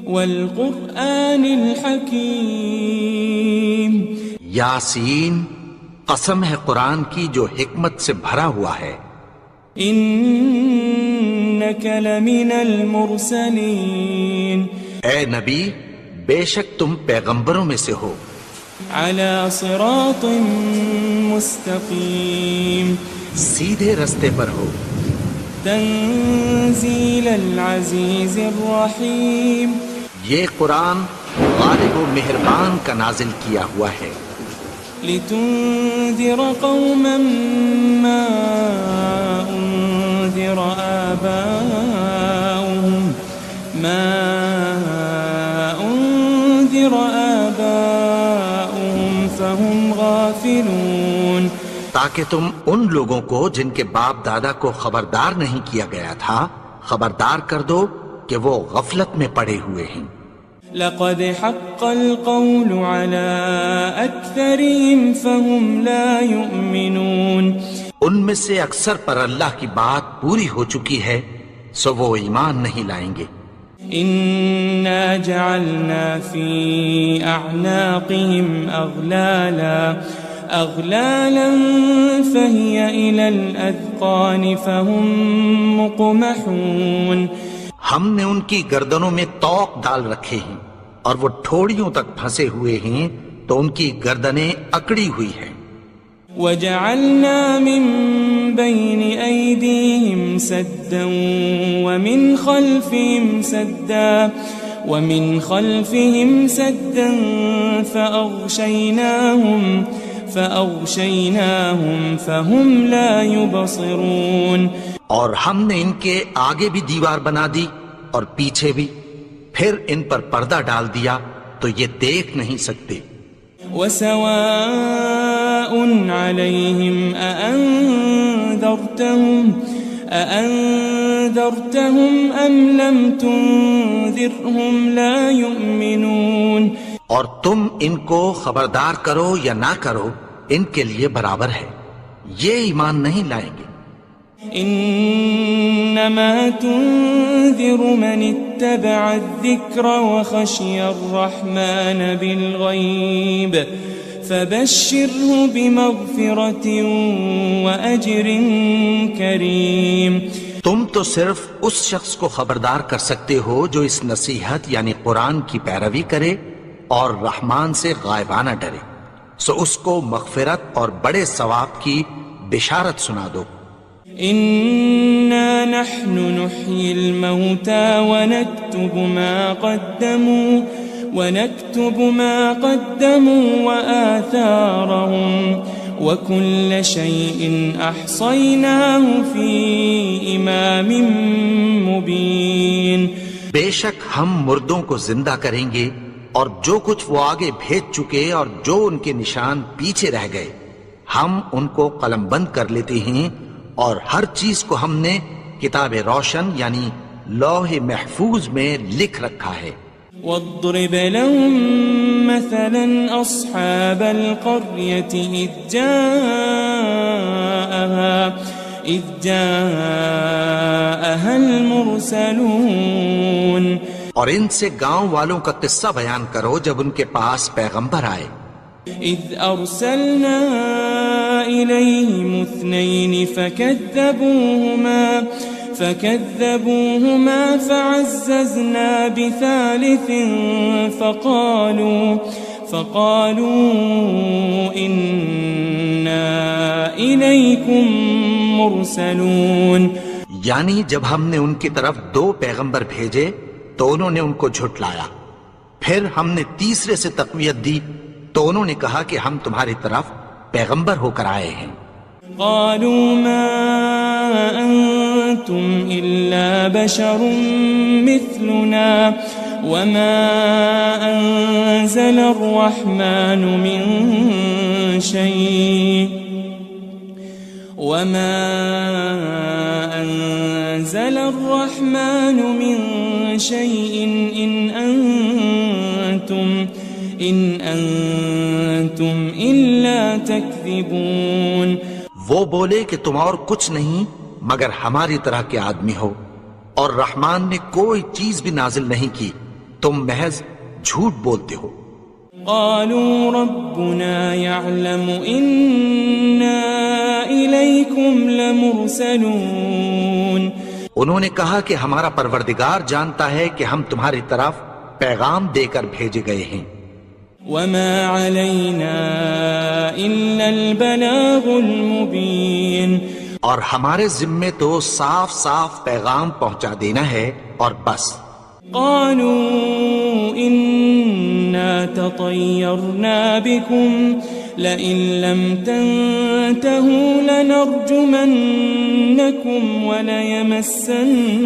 والقرآن الحکیم۔ یاسین، قسم ہے قرآن کی جو حکمت سے بھرا ہوا ہے۔ انک لمن المرسلین۔ اے نبی، بے شک تم پیغمبروں میں سے ہو۔ علی صراط مستقیم۔ سیدھے رستے پر ہو۔ تنزیل العزیز الرحیم۔ یہ قرآن غالب و مہربان کا نازل کیا ہوا ہے۔ لتنذر قوما ما انذر آباؤهم فهم غافلون۔ تاکہ تم ان لوگوں کو جن کے باپ دادا کو خبردار نہیں کیا گیا تھا خبردار کر دو کہ وہ غفلت میں پڑے ہوئے ہیں۔ لقد حق القول على أكثرهم فهم لا يؤمنون۔ ان میں سے اکثر پر اللہ کی بات پوری ہو چکی ہے سو وہ ایمان نہیں لائیں گے۔ إنا جعلنا في أعناقهم أغلالا فهي إلى الأذقان فهم مقمحون۔ ہم نے ان کی گردنوں میں طوق ڈال رکھے ہیں اور وہ ٹھوڑیوں تک پھنسے ہوئے ہیں تو ان کی گردنیں اکڑی ہوئی ہیں۔ وجعلنا من بين أيديهم سدا ومن خلفهم سدا فأغشيناهم فهم لا يبصرون۔ اور ہم نے ان کے آگے بھی دیوار بنا دی اور پیچھے بھی، پھر ان پر پردہ ڈال دیا تو یہ دیکھ نہیں سکتے۔ وسواء عليهم أأنذرتهم أم لم تنذرهم لا يؤمنون۔ اور تم ان کو خبردار کرو یا نہ کرو ان کے لیے برابر ہے، یہ ایمان نہیں لائیں گے۔ انما تنذر من اتبع الذکر وخشی الرحمن بالغیب فبشره بمغفرة واجر کریم۔ تم تو صرف اس شخص کو خبردار کر سکتے ہو جو اس نصیحت یعنی قرآن کی پیروی کرے اور رحمان سے غائبانہ ڈرے، سو اس کو مغفرت اور بڑے ثواب کی بشارت سنا دو۔ إنا نحن نحيي الموتى ونكتب ما قدموا وآثارهم وكل شيء أحصيناه في إمام مبين۔ بے شک ہم مردوں کو زندہ کریں گے اور جو کچھ وہ آگے بھیج چکے اور جو ان کے نشان پیچھے رہ گئے ہم ان کو قلم بند کر لیتے ہیں، اور ہر چیز کو ہم نے کتاب روشن یعنی لوح محفوظ میں لکھ رکھا ہے۔ واضرب لهم مثلا أصحاب القرية إذ جاءها المرسلون اور ان سے گاؤں والوں کا قصہ بیان کرو جب ان کے پاس پیغمبر آئے. إذ أرسلنا إليهم 2 فكذبوهما فعززنا بثالث فقالوا إنا إليكم مرسلون. یعنی جب ہم نے ان کی طرف 2 پیغمبر بھیجے تو انہوں نے ان کو جھٹلایا. پھر ہم نے تیسرے سے تقویت دی تو انہوں نے کہا کہ ہم تمہاری طرف پیغمبر ہو کر آئے ہیں. قالوا ما أنتم إلا بشر مثلنا وما أنزل الرحمن من شيء إن أنتم إلا تكذبون. وہ بولے کہ تم اور کچھ نہیں مگر ہماری طرح کے آدمی ہو اور رحمان نے کوئی چیز بھی نازل نہیں کی، تم محض جھوٹ بولتے ہو. قالوا ربنا يعلم إنا إليكم لمرسلون. انہوں نے کہا کہ ہمارا پروردگار جانتا ہے کہ ہم تمہاری طرف پیغام دے کر بھیجے گئے ہیں. وما علينا إلا البلاغ المبين. اور ہمارے ذمے تو صاف صاف پیغام پہنچا دینا ہے اور بس. قالوا إنا تطيرنا بكم لئن لم تنتهوا لنرجمنكم وليمسنكم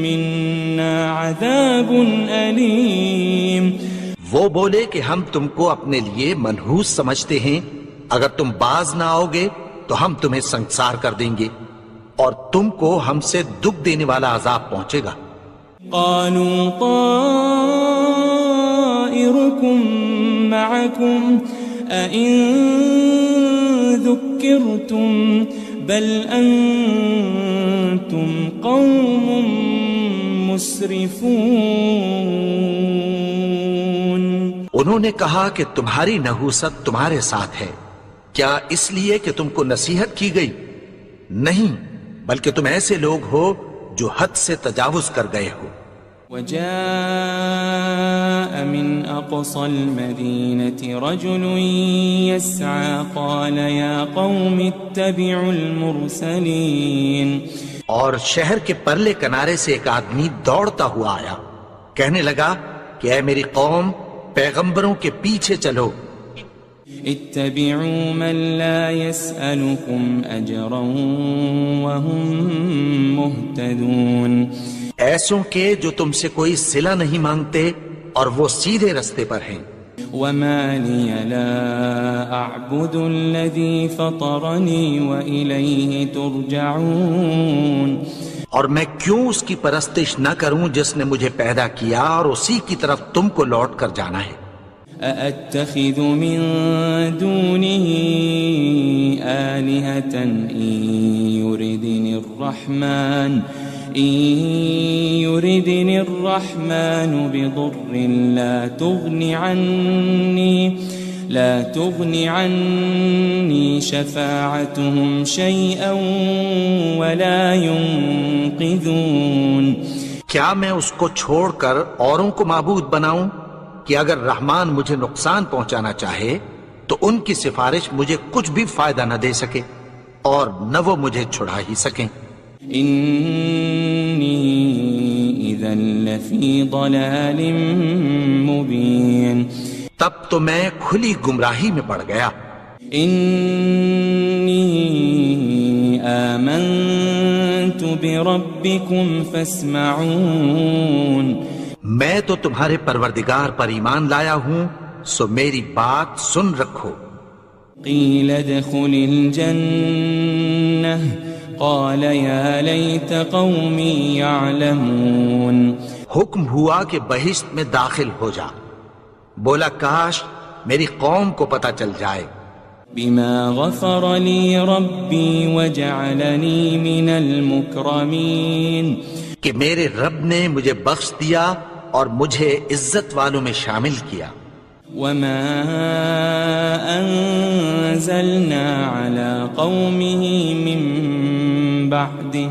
منا عذاب أليم. وہ بولے کہ ہم تم کو اپنے لیے منحوس سمجھتے ہیں، اگر تم باز نہ آؤ گے تو ہم تمہیں سنسار کر دیں گے اور تم کو ہم سے دکھ دینے والا عذاب پہنچے گا. قالوا طائركم معكم أئن ذكرتم بل أنتم قوم مسرفون. انہوں نے کہا کہ تمہاری نحوست تمہارے ساتھ ہے، کیا اس لیے کہ تم کو نصیحت کی گئی؟ نہیں، بلکہ تم ایسے لوگ ہو جو حد سے تجاوز کر گئے ہو. وجاء من أقصى المدينة رجل يسعى قال يا قوم اتبعوا المرسلين. اور شہر کے پرلے کنارے سے ایک آدمی دوڑتا ہوا آیا، کہنے لگا کہ اے میری قوم، پیغمبروں کے پیچھے چلو. اتبعوا من لا يسألكم أجرا وهم مهتدون. ایسوں کے جو تم سے کوئی صلہ نہیں مانگتے اور وہ سیدھے رستے پر ہیں. وما لي لا أعبد الذي فطرني وإليه ترجعون. اور میں کیوں اس کی پرستش نہ کروں جس نے مجھے پیدا کیا اور اسی کی طرف تم کو لوٹ کر جانا ہے. أأتخذ من دونه آلهة إن يردني الرحمن بضر لا تغني عني شفاعتهم شيئا ولا ينقذون. کیا میں اس کو چھوڑ کر اوروں کو معبود بناؤں کہ اگر رحمان مجھے نقصان پہنچانا چاہے تو ان کی سفارش مجھے کچھ بھی فائدہ نہ دے سکے اور نہ وہ مجھے چھڑا ہی سکیں. إني إذا لفي ضلال مبين. تب تو میں کھلی گمراہی میں پڑ گیا. إني آمنت بربكم فاسمعون. میں تو تمہارے پروردگار پر ایمان لایا ہوں، سو میری بات سن رکھو. قيل ادخل الجنة قال يا ليت قومي يعلمون. حکم ہوا کہ بہشت میں داخل ہو جا، بولا کاش میری قوم کو پتہ چل جائے. بما غفر لي ربي وجعلني من المكرمين. کہ میرے رب نے مجھے بخش دیا اور مجھے عزت والوں میں شامل کیا. وما أنزلنا على قومه من بعده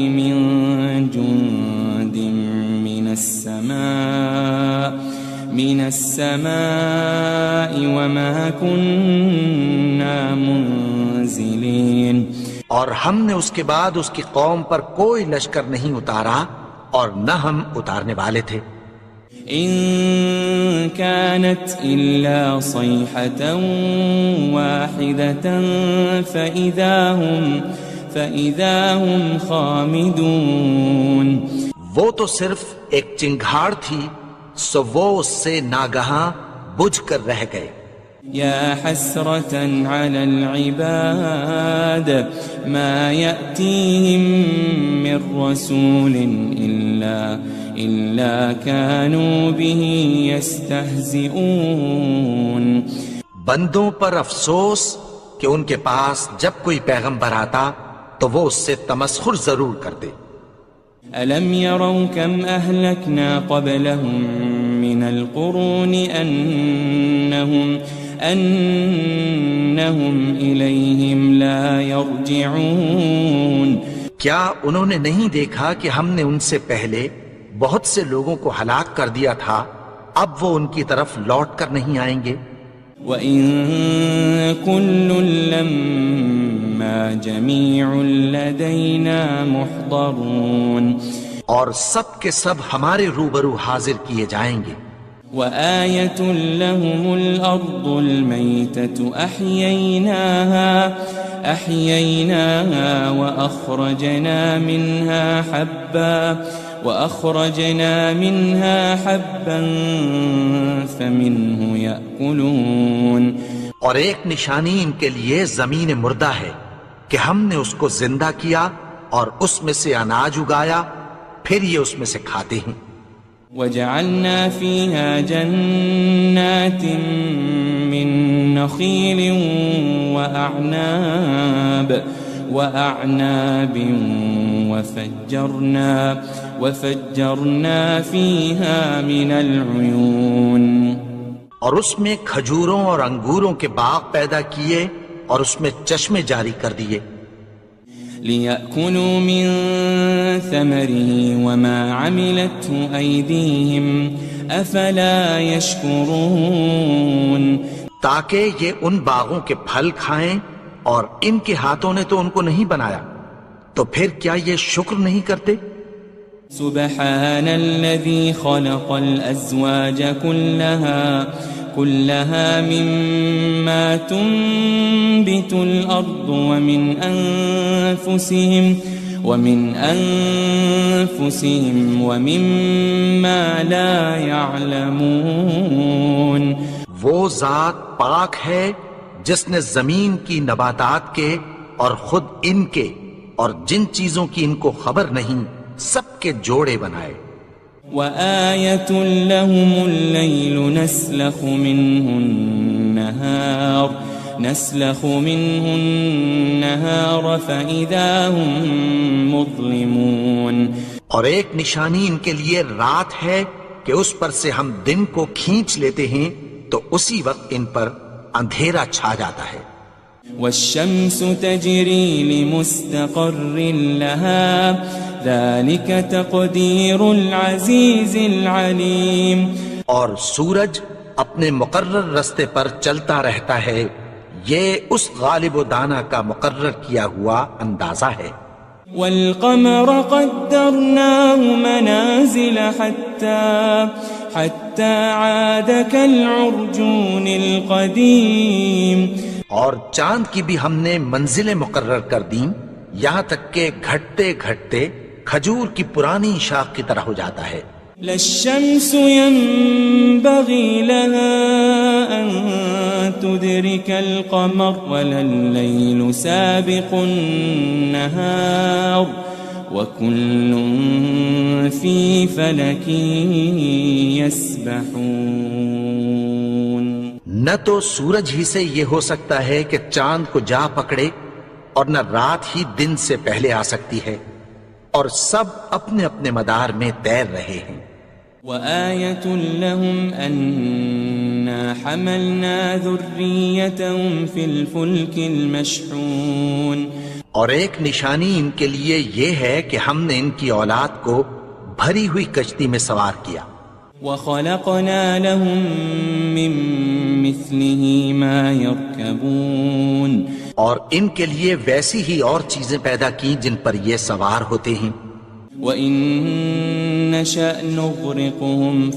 من جند من السماء وما كنا منزلين. اور ہم نے اس کے بعد اس کی قوم پر کوئی لشکر نہیں اتارا اور نہ ہم اتارنے والے تھے. إن كانت إلا صيحة واحدة فإذا هم خامدون. وہ تو صرف ایک چنگھاڑ تھی سو وہ اس سے ناگہاں بجھ کر رہ گئے. يا حسرة على العباد ما يأتيهم من رسول إلا كانوا به يستهزئون. بندوں پر افسوس کہ ان کے پاس جب کوئی پیغمبر آتا تو وہ اس سے تمسخر ضرور کرتے. ألم يروا كم أهلكنا قبلهم من القرون أنهم إليهم لا يرجعون. کیا انہوں نے نہیں دیکھا کہ ہم نے ان سے پہلے بہت سے لوگوں کو ہلاک کر دیا تھا، اب وہ ان کی طرف لوٹ کر نہیں آئیں گے. وَإِن كُلٌّ لَمَّا جَمِيعٌ لَدَيْنَا مُحْضَرُونَ. اور سب کے سب ہمارے روبرو حاضر کیے جائیں گے. وآية لهم الأرض الميتة أحييناها وأخرجنا منها حبا فمنه يأكلون. اور ایک نشانی ان کے لیے زمین مردہ ہے کہ ہم نے اس کو زندہ کیا اور اس میں سے اناج اگایا، پھر یہ اس میں سے کھاتے ہیں. وجعلنا فيها جنات من نخيل وأعناب وفجرنا فيها من العيون. اور اس میں کھجوروں اور انگوروں کے باغ پیدا کیے اور اس میں چشمے جاری کر دیے. لِيَأْكُلُوا مِن ثَمَرِهِ وَمَا عَمِلَتْهُ أَيْدِيهِمْ أَفَلَا يَشْكُرُونَ. تاکہ یہ ان باغوں کے پھل کھائیں اور ان کے ہاتھوں نے تو ان کو نہیں بنایا، تو پھر کیا یہ شکر نہیں کرتے؟ سبحان الذي خلق الأزواج كلها مما تنبت الأرض ومن أنفسهم ومما لا يعلمون. وہ ذات پاک ہے جس نے زمین کی نباتات کے اور خود ان کے اور جن چیزوں کی ان کو خبر نہیں سب کے جوڑے بنائے. وآية لهم الليل نسلخ منه النهار فإذا هم مظلمون. اور ایک نشانی ان کے لیے رات ہے کہ اس پر سے ہم دن کو کھینچ لیتے ہیں تو اسی وقت ان پر اندھیرا چھا جاتا ہے. والشمس تجري لمستقر لها ذلك تقدير العزيز العليم. اور سورج اپنے مقرر رستے پر چلتا رہتا ہے، یہ اس غالب و دانا کا مقرر کیا ہوا اندازہ ہے. والقمر قدرناه منازل حتى عاد كالعرجون القديم. اور چاند کی بھی ہم نے منزلیں مقرر کر دیں یہاں تک کہ گھٹتے گھٹتے کھجور کی پرانی شاخ کی طرح ہو جاتا ہے. لا الشمس ينبغي لها أن تدرك القمر ولا الليل سابق النهار وكل في فلك يسبحون. نہ تو سورج ہی سے یہ ہو سکتا ہے کہ چاند کو جا پکڑے، اور نہ رات ہی دن سے پہلے آ سکتی ہے، اور سب اپنے اپنے مدار میں تیر رہے ہیں. وآية لهم أنا حملنا ذريتهم في الفلك المشحون. اور ایک نشانی ان کے لیے یہ ہے کہ ہم نے ان کی اولاد کو بھری ہوئی کشتی میں سوار کیا. وخلقنا لهم من مثله ما يركبون. اور ان کے لیے ویسی ہی اور چیزیں پیدا کی جن پر یہ سوار ہوتے ہیں. وَإِن نَّشَأْ نُغْرِقْهُمْ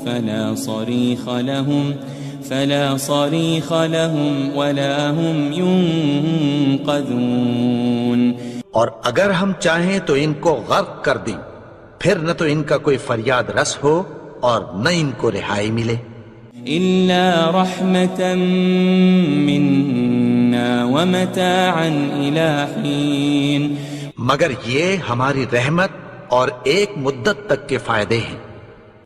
فَلَا صَرِيخَ لَهُمْ وَلَا هُمْ يُنقَذُونَ. اور اگر ہم چاہیں تو ان کو غرق کر دیں، پھر نہ تو ان کا کوئی فریاد رس ہو اور نہ ان کو رہائی ملے. إِلَّا رَحْمَةً مِّنَّا وَمَتَاعًا إِلَىٰ حِينٍ. مگر یہ ہماری رحمت اور ایک مدت تک کے فائدے ہیں.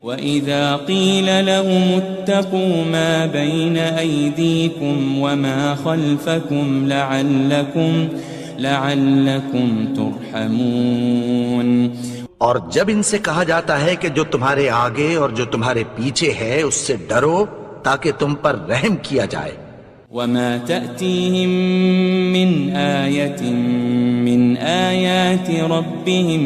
وَإِذَا قِيلَ لَهُمُ اتَّقُوا مَا بَيْنَ أَيْدِيكُمْ وَمَا خَلْفَكُمْ لَعَلَّكُمْ تُرْحَمُونَ. اور جب ان سے کہا جاتا ہے کہ جو تمہارے آگے اور جو تمہارے پیچھے ہے اس سے ڈرو تاکہ تم پر رحم کیا جائے. وَمَا تَأْتِيهِم مِّنْ آيَةٍ مِّنْ آيَاتِ رَبِّهِمْ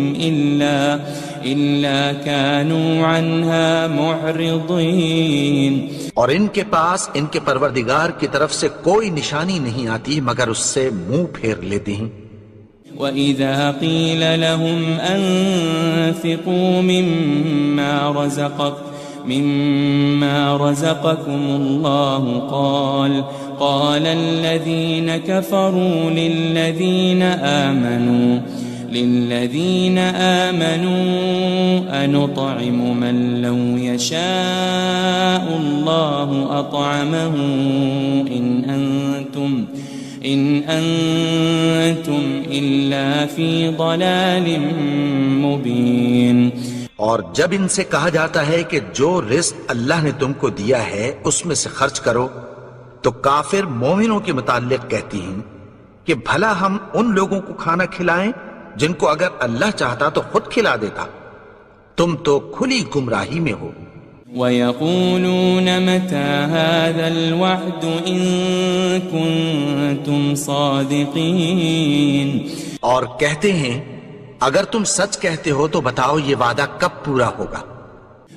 إِلَّا كَانُوا عَنْهَا مُعْرِضِينَ. اور ان کے پاس ان کے پروردگار کی طرف سے کوئی نشانی نہیں آتی مگر اس سے منہ پھیر لیتے ہیں. وَإِذَا قِيلَ لَهُمْ أَنفِقُوا مِمَّا رَزَقَكُمُ اللَّهُ قَالَ الَّذِينَ كَفَرُوا لِلَّذِينَ آمَنُوا أَنُطْعِمُ مَن لَّوْ يَشَاءُ اللَّهُ أَطْعَمَهُ إِنْ أَنْتُمْ إِلَّا فِي ضَلَالٍ مُبِينٍ. اور جب ان سے کہا جاتا ہے کہ جو رزق اللہ نے تم کو دیا ہے اس میں سے خرچ کرو، تو کافر مومنوں کے متعلق کہتی ہیں کہ بھلا ہم ان لوگوں کو کھانا کھلائیں جن کو اگر اللہ چاہتا تو خود کھلا دیتا. تم تو کھلی گمراہی میں ہو. وَيَقُولُونَ مَتَى هَذَا الْوَعْدُ إِن كُنتُمْ صَادِقِينَ. اور کہتے ہیں اگر تم سچ کہتے ہو تو بتاؤ یہ وعدہ کب پورا ہوگا.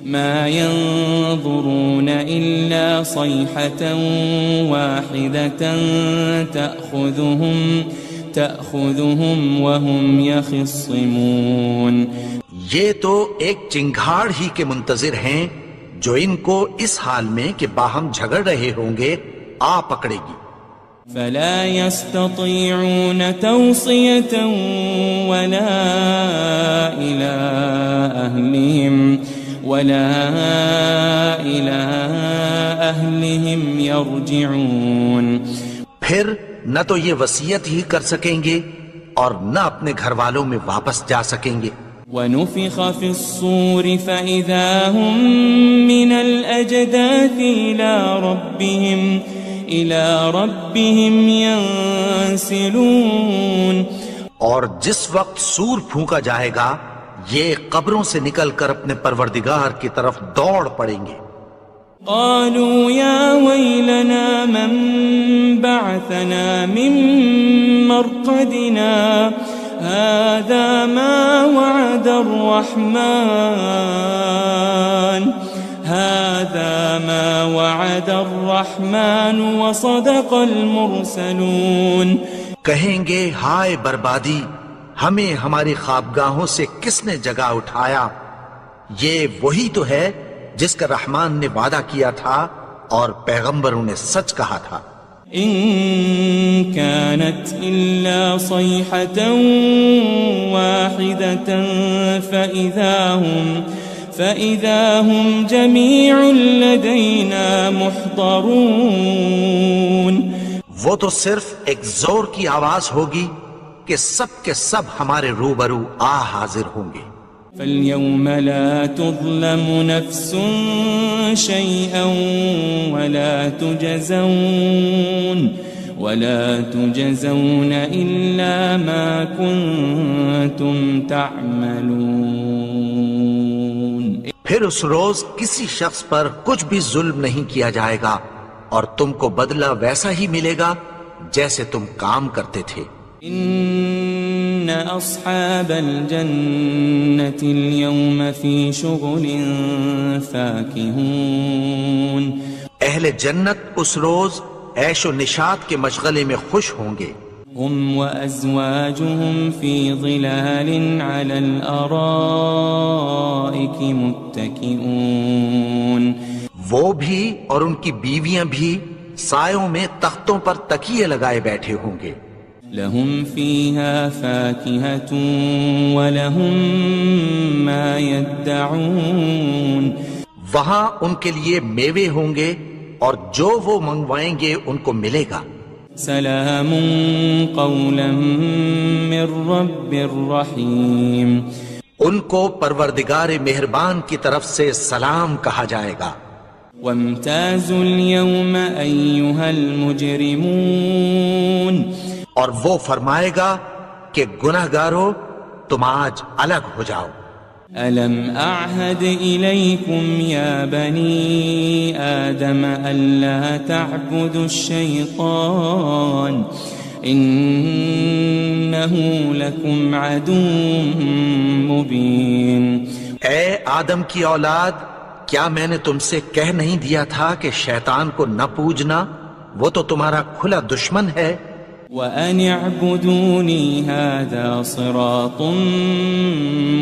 مَا يَنظُرُونَ إِلَّا صَيْحَةً وَاحِدَةً تَأْخُذُهُمْ وَهُمْ يَخِصِّمُونَ. یہ تو ایک چنگھاڑ ہی کے منتظر ہیں جو ان کو اس حال میں کہ باہم جھگڑ رہے ہوں گے آ پکڑے گی. فَلَا يَسْتَطِيعُونَ تَوْصِيَةً وَلَا إِلَىٰ أَهْلِهِمْ يَرْجِعُونَ. پھر نہ تو یہ وصیت ہی کر سکیں گے اور نہ اپنے گھر والوں میں واپس جا سکیں گے. وَنُفِخَ فِي الصُّورِ فَإِذَا هُم مِّنَ الْأَجْدَاثِ إِلَىٰ رَبِّهِمْ يَنسِلُونَ. اور جس وقت سور پھونکا جائے گا یہ قبروں سے نکل کر اپنے پروردگار کی طرف دوڑ پڑیں گے. قالوا يا ويلنا من بعثنا من مرقدنا هذا ما وعد الرحمن وصدق المرسلون. کہیں گے ہائے بربادی، ہمیں ہماری خوابگاہوں سے کس نے جگا اٹھایا. یہ وہی تو ہے جس کا رحمان نے وعدہ کیا تھا اور پیغمبروں نے سچ کہا تھا. ان كانت الا صيحة واحدة فإذا هم جميع لدينا محضرون. وہ تو صرف ایک زور کی آواز ہوگی کہ سب کے سب ہمارے روبرو آ حاضر ہوں گے. فَالْيَوْمَ لَا تُظْلَمُ نَفْسٌ شَيْئًا وَلَا تُجَزَوْنَ إِلَّا مَا كُنْتُمْ تَعْمَلُونَ. پھر اس روز کسی شخص پر کچھ بھی ظلم نہیں کیا جائے گا اور تم کو بدلہ ویسا ہی ملے گا جیسے تم کام کرتے تھے. إن أصحاب الجنة اليوم في شغل فاكهون. اہل جنت اس روز عیش و نشاط کے مشغلے میں خوش ہوں گے. هم وأزواجهم في ظلال على الأرائك متكئون. وہ بھی اور ان کی بیویاں بھی سایوں میں تختوں پر تکیے لگائے بیٹھے ہوں گے. لهم فيها فاكهة ولهم ما يدعون. وہاں ان کے لیے میوے ہوں گے اور جو وہ منگوائیں گے ان کو ملے گا. سلام قولا من رب رحیم. ان کو پروردگار مہربان کی طرف سے سلام کہا جائے گا. وامتازوا اليوم أيها المجرمون. اور وہ فرمائے گا کہ گناہگارو تم آج الگ ہو جاؤ. ألم أعهد إليكم يا بني آدم ألا تعبدوا الشيطان إنه لكم عدو مبين. اے آدم کی اولاد، کیا میں نے تم سے کہہ نہیں دیا تھا کہ شیطان کو نہ پوجنا، وہ تو تمہارا کھلا دشمن ہے. وَأَنِ اعْبُدُونِي هَذَا صِرَاطٌ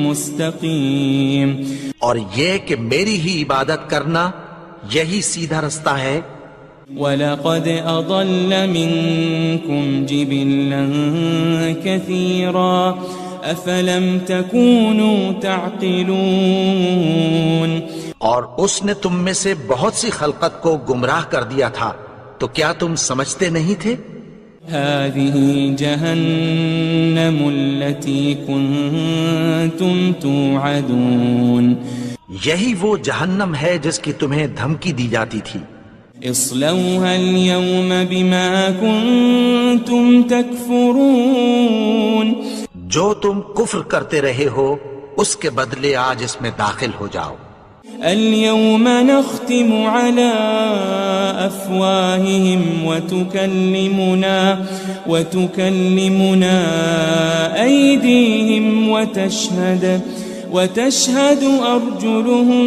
مُسْتَقِيمٌ. اور یہ کہ میری ہی عبادت کرنا یہی سیدھا رستہ ہے. وَلَقَدْ أَضَلَّ مِنْكُمْ جِبِلًّا كَثِيرًا أَفَلَمْ تَكُونُوا تَعْقِلُونَ. اور اس نے تم میں سے بہت سی خلقت کو گمراہ کر دیا تھا، تو کیا تم سمجھتے نہیں تھے؟ هذه جهنم التي كنتم توعدون. یہی وہ جہنم ہے جس کی تمہیں دھمکی دی جاتی تھی. اصلوها اليوم بما كنتم تكفرون. جو تم کفر کرتے رہے ہو اس کے بدلے آج اس میں داخل ہو جاؤ. اليوم نختم على أفواههم وتكلمنا أيديهم وتشهد أرجلهم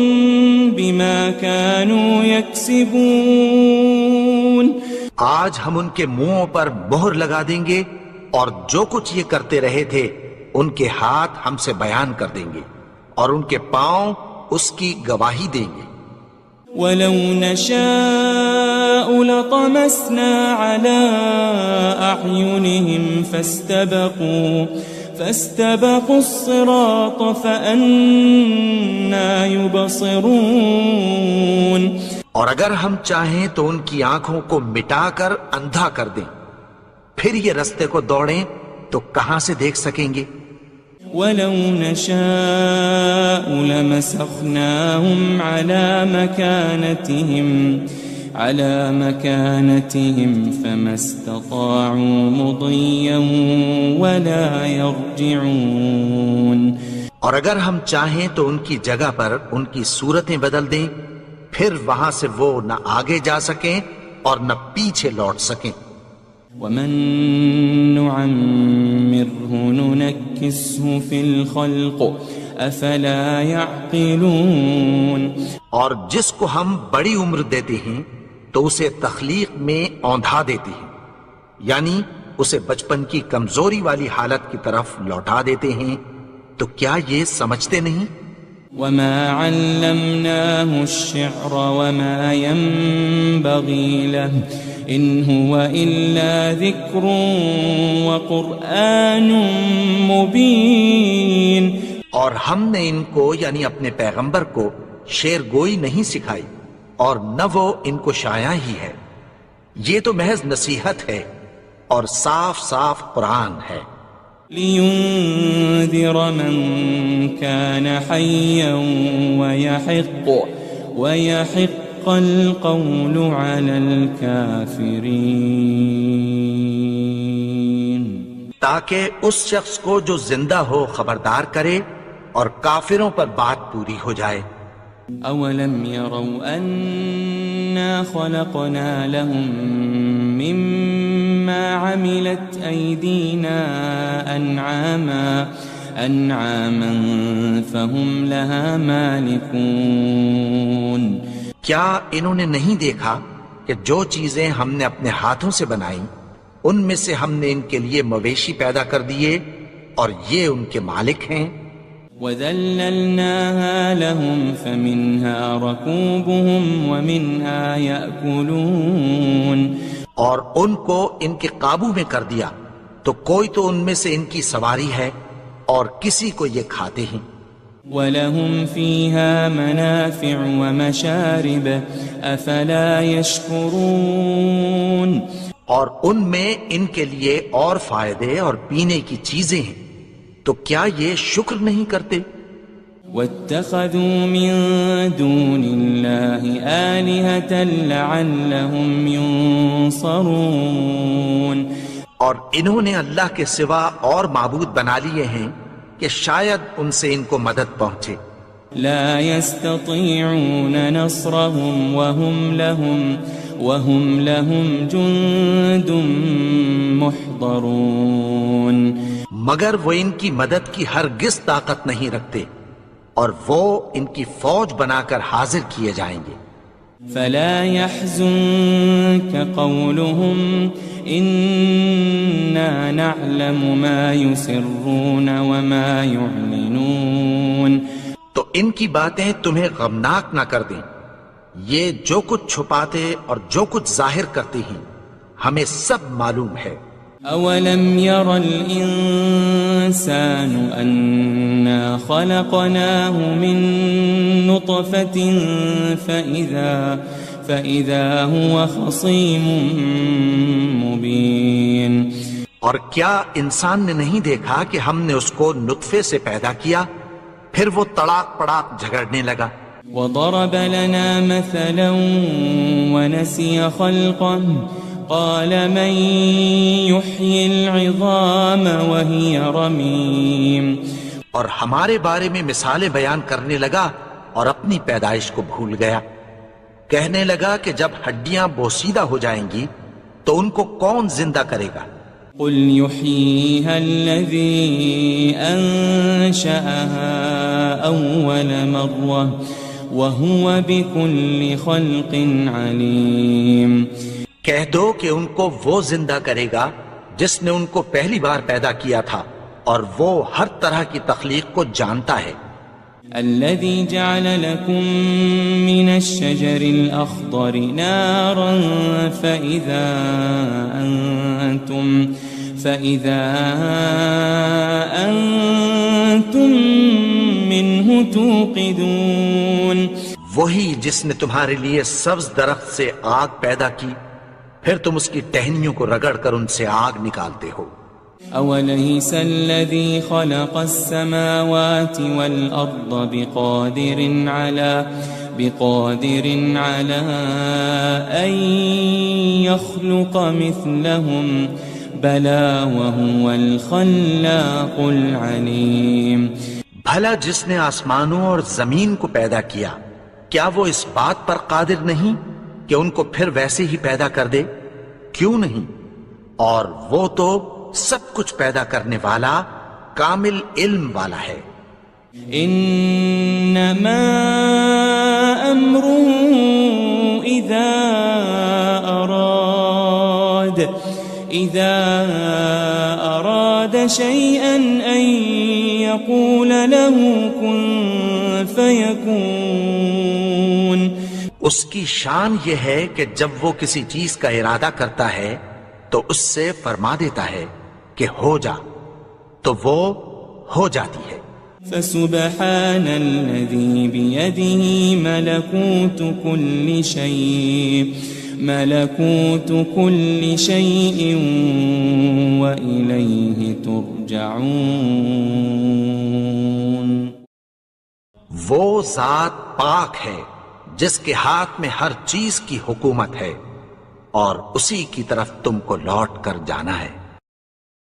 بما كانوا يكسبون. آج ہم ان کے منہوں پر مہر لگا دیں گے اور جو کچھ یہ کرتے رہے تھے ان کے ہاتھ ہم سے بیان کر دیں گے اور ان کے پاؤں اس کی گواہی دیں گے. وَلَوْ نَشَاءُ لَطَمَسْنَا عَلَىٰ أَعْيُنِهِمْ فَاسْتَبَقُوا الصِّرَاطَ فَأَنَّىٰ يُبْصِرُونَ. اور اگر ہم چاہیں تو ان کی آنکھوں کو مٹا کر اندھا کر دیں، پھر یہ رستے کو دوڑیں تو کہاں سے دیکھ سکیں گے. وَلَوْ نَشَاءُ لَمَسَخْنَاهُمْ عَلَى مَكَانَتِهِمْ فَمَا اسْتَطَاعُوا مُضِيًّا وَلَا يَرْجِعُونَ. اور اگر ہم چاہیں تو ان کی جگہ پر ان کی صورتیں بدل دیں، پھر وہاں سے وہ نہ آگے جا سکیں اور نہ پیچھے لوٹ سکیں. وَمَن نُعَمِّرْهُ نُنَكِّسْهُ فِي الْخَلْقِ أَفَلَا يَعْقِلُونَ. اور جس کو ہم بڑی عمر دیتے ہیں تو اسے تخلیق میں اوندھا دیتے ہیں، یعنی اسے بچپن کی کمزوری والی حالت کی طرف لوٹا دیتے ہیں. تو کیا یہ سمجھتے نہیں؟ وَمَا عَلَّمْنَاهُ الشِّعْرَ وَمَا يَنبَغِي لَهُ إِنْ هُوَ إِلَّا ذِكْرٌ وَقُرْآنٌ مُبِينٌ. اور ہم نے ان کو یعنی اپنے پیغمبر کو شعر گوئی نہیں سکھائی اور نہ وہ ان کو شایع ہی ہے. یہ تو محض نصیحت ہے اور صاف صاف قرآن ہے. لينذر من كان حيا ويحق القول على الكافرين. تاکہ اس شخص کو جو زندہ ہو خبردار کرے اور کافروں پر بات پوری ہو جائے. اولم يروا انا خلقنا لهم مما عملت ايدينا انعاما فهم لها مالكون. کیا انہوں نے نہیں دیکھا کہ جو چیزیں ہم نے اپنے ہاتھوں سے بنائیں ان میں سے ہم نے ان کے لیے مویشی پیدا کر دیے اور یہ ان کے مالک ہیں. وَذَلَّلْنَاهَا لَهُمْ فَمِنْهَا رَكُوبُهُمْ وَمِنْهَا يَأْكُلُونَ. اور ان کو ان کے قابو میں کر دیا تو کوئی تو ان میں سے ان کی سواری ہے اور کسی کو یہ کھاتے ہیں. وَلَهُمْ فِيهَا مَنَافِعُ وَمَشَارِبُ أَفَلَا يَشْكُرُونَ. اور ان میں ان کے لیے اور فائدے اور پینے کی چیزیں ہیں تو کیا یہ شکر نہیں کرتے؟ وَاتَّخَذُوا مِن دُونِ اللَّهِ آلِهَةً لَعَلَّهُمْ يُنصَرُونَ. اور انہوں نے اللہ کے سوا اور معبود بنا لیے ہیں کہ شاید ان سے ان کو مدد پہنچے. لا يستطيعون نصرهم وهم لهم جند محضرون. مگر وہ ان کی مدد کی ہرگز طاقت نہیں رکھتے اور وہ ان کی فوج بنا کر حاضر کیے جائیں گے. فلا يحزنك قولهم إنا نعلم ما يسرون وما يعلنون. تو ان کی باتیں تمہیں غمناک نہ کر دیں. یہ جو کچھ چھپاتے اور جو کچھ ظاہر کرتے ہیں ہمیں سب معلوم ہے. اولم ير الانسان انا خلقناه من نطفة فاذا هو خصيم مبين. اور کیا انسان نے نہیں دیکھا کہ ہم نے اس کو نطفے سے پیدا کیا پھر وہ تڑاک پڑاک جھگڑنے لگا. وضرب لنا مثلا ونسي خلقه قال من يحيي العظام وهي رميم. اور ہمارے بارے میں مثالیں بیان کرنے لگا اور اپنی پیدائش کو بھول گیا. کہنے لگا کہ جب ہڈیاں بوسیدہ ہو جائیں گی تو ان کو کون زندہ کرے گا؟ قل يحييها الذي أنشأها أول مرة وهو بكل خلق عليم. کہہ دو کہ ان کو وہ زندہ کرے گا جس نے ان کو پہلی بار پیدا کیا تھا اور وہ ہر طرح کی تخلیق کو جانتا ہے. الذي جعل لكم من الشجر الأخضر نارا فإذا أنتم منه توقدون. وہی جس نے تمہارے لیے سبز درخت سے آگ پیدا کی پھر تم اس کی ٹہنیوں کو رگڑ کر ان سے آگ نکالتے ہو. أوليس الذي خلق السماوات والأرض بقادر على أن يخلق مثلهم بلى وهو الخلاق العليم. بھلا جس نے آسمانوں اور زمین کو پیدا کیا کیا وہ اس بات پر قادر نہیں کہ ان کو پھر ویسے ہی پیدا کر دے؟ کیوں نہیں؟ اور وہ تو سب کچھ پیدا کرنے والا کامل علم والا ہے. انما امره اذا اراد شيئا ان يقول له كن فيكون. اس کی شان یہ ہے کہ جب وہ کسی چیز کا ارادہ کرتا ہے تو اس سے فرما دیتا ہے کہ ہو جا تو وہ ہو جاتی ہے. فسبحان الذي بيده ملكوت كل شيء ملكوت كل شيء وإليه ترجعون وہ ذات پاک ہے جس کے ہاتھ میں ہر چیز کی حکومت ہے اور اسی کی طرف تم کو لوٹ کر جانا ہے۔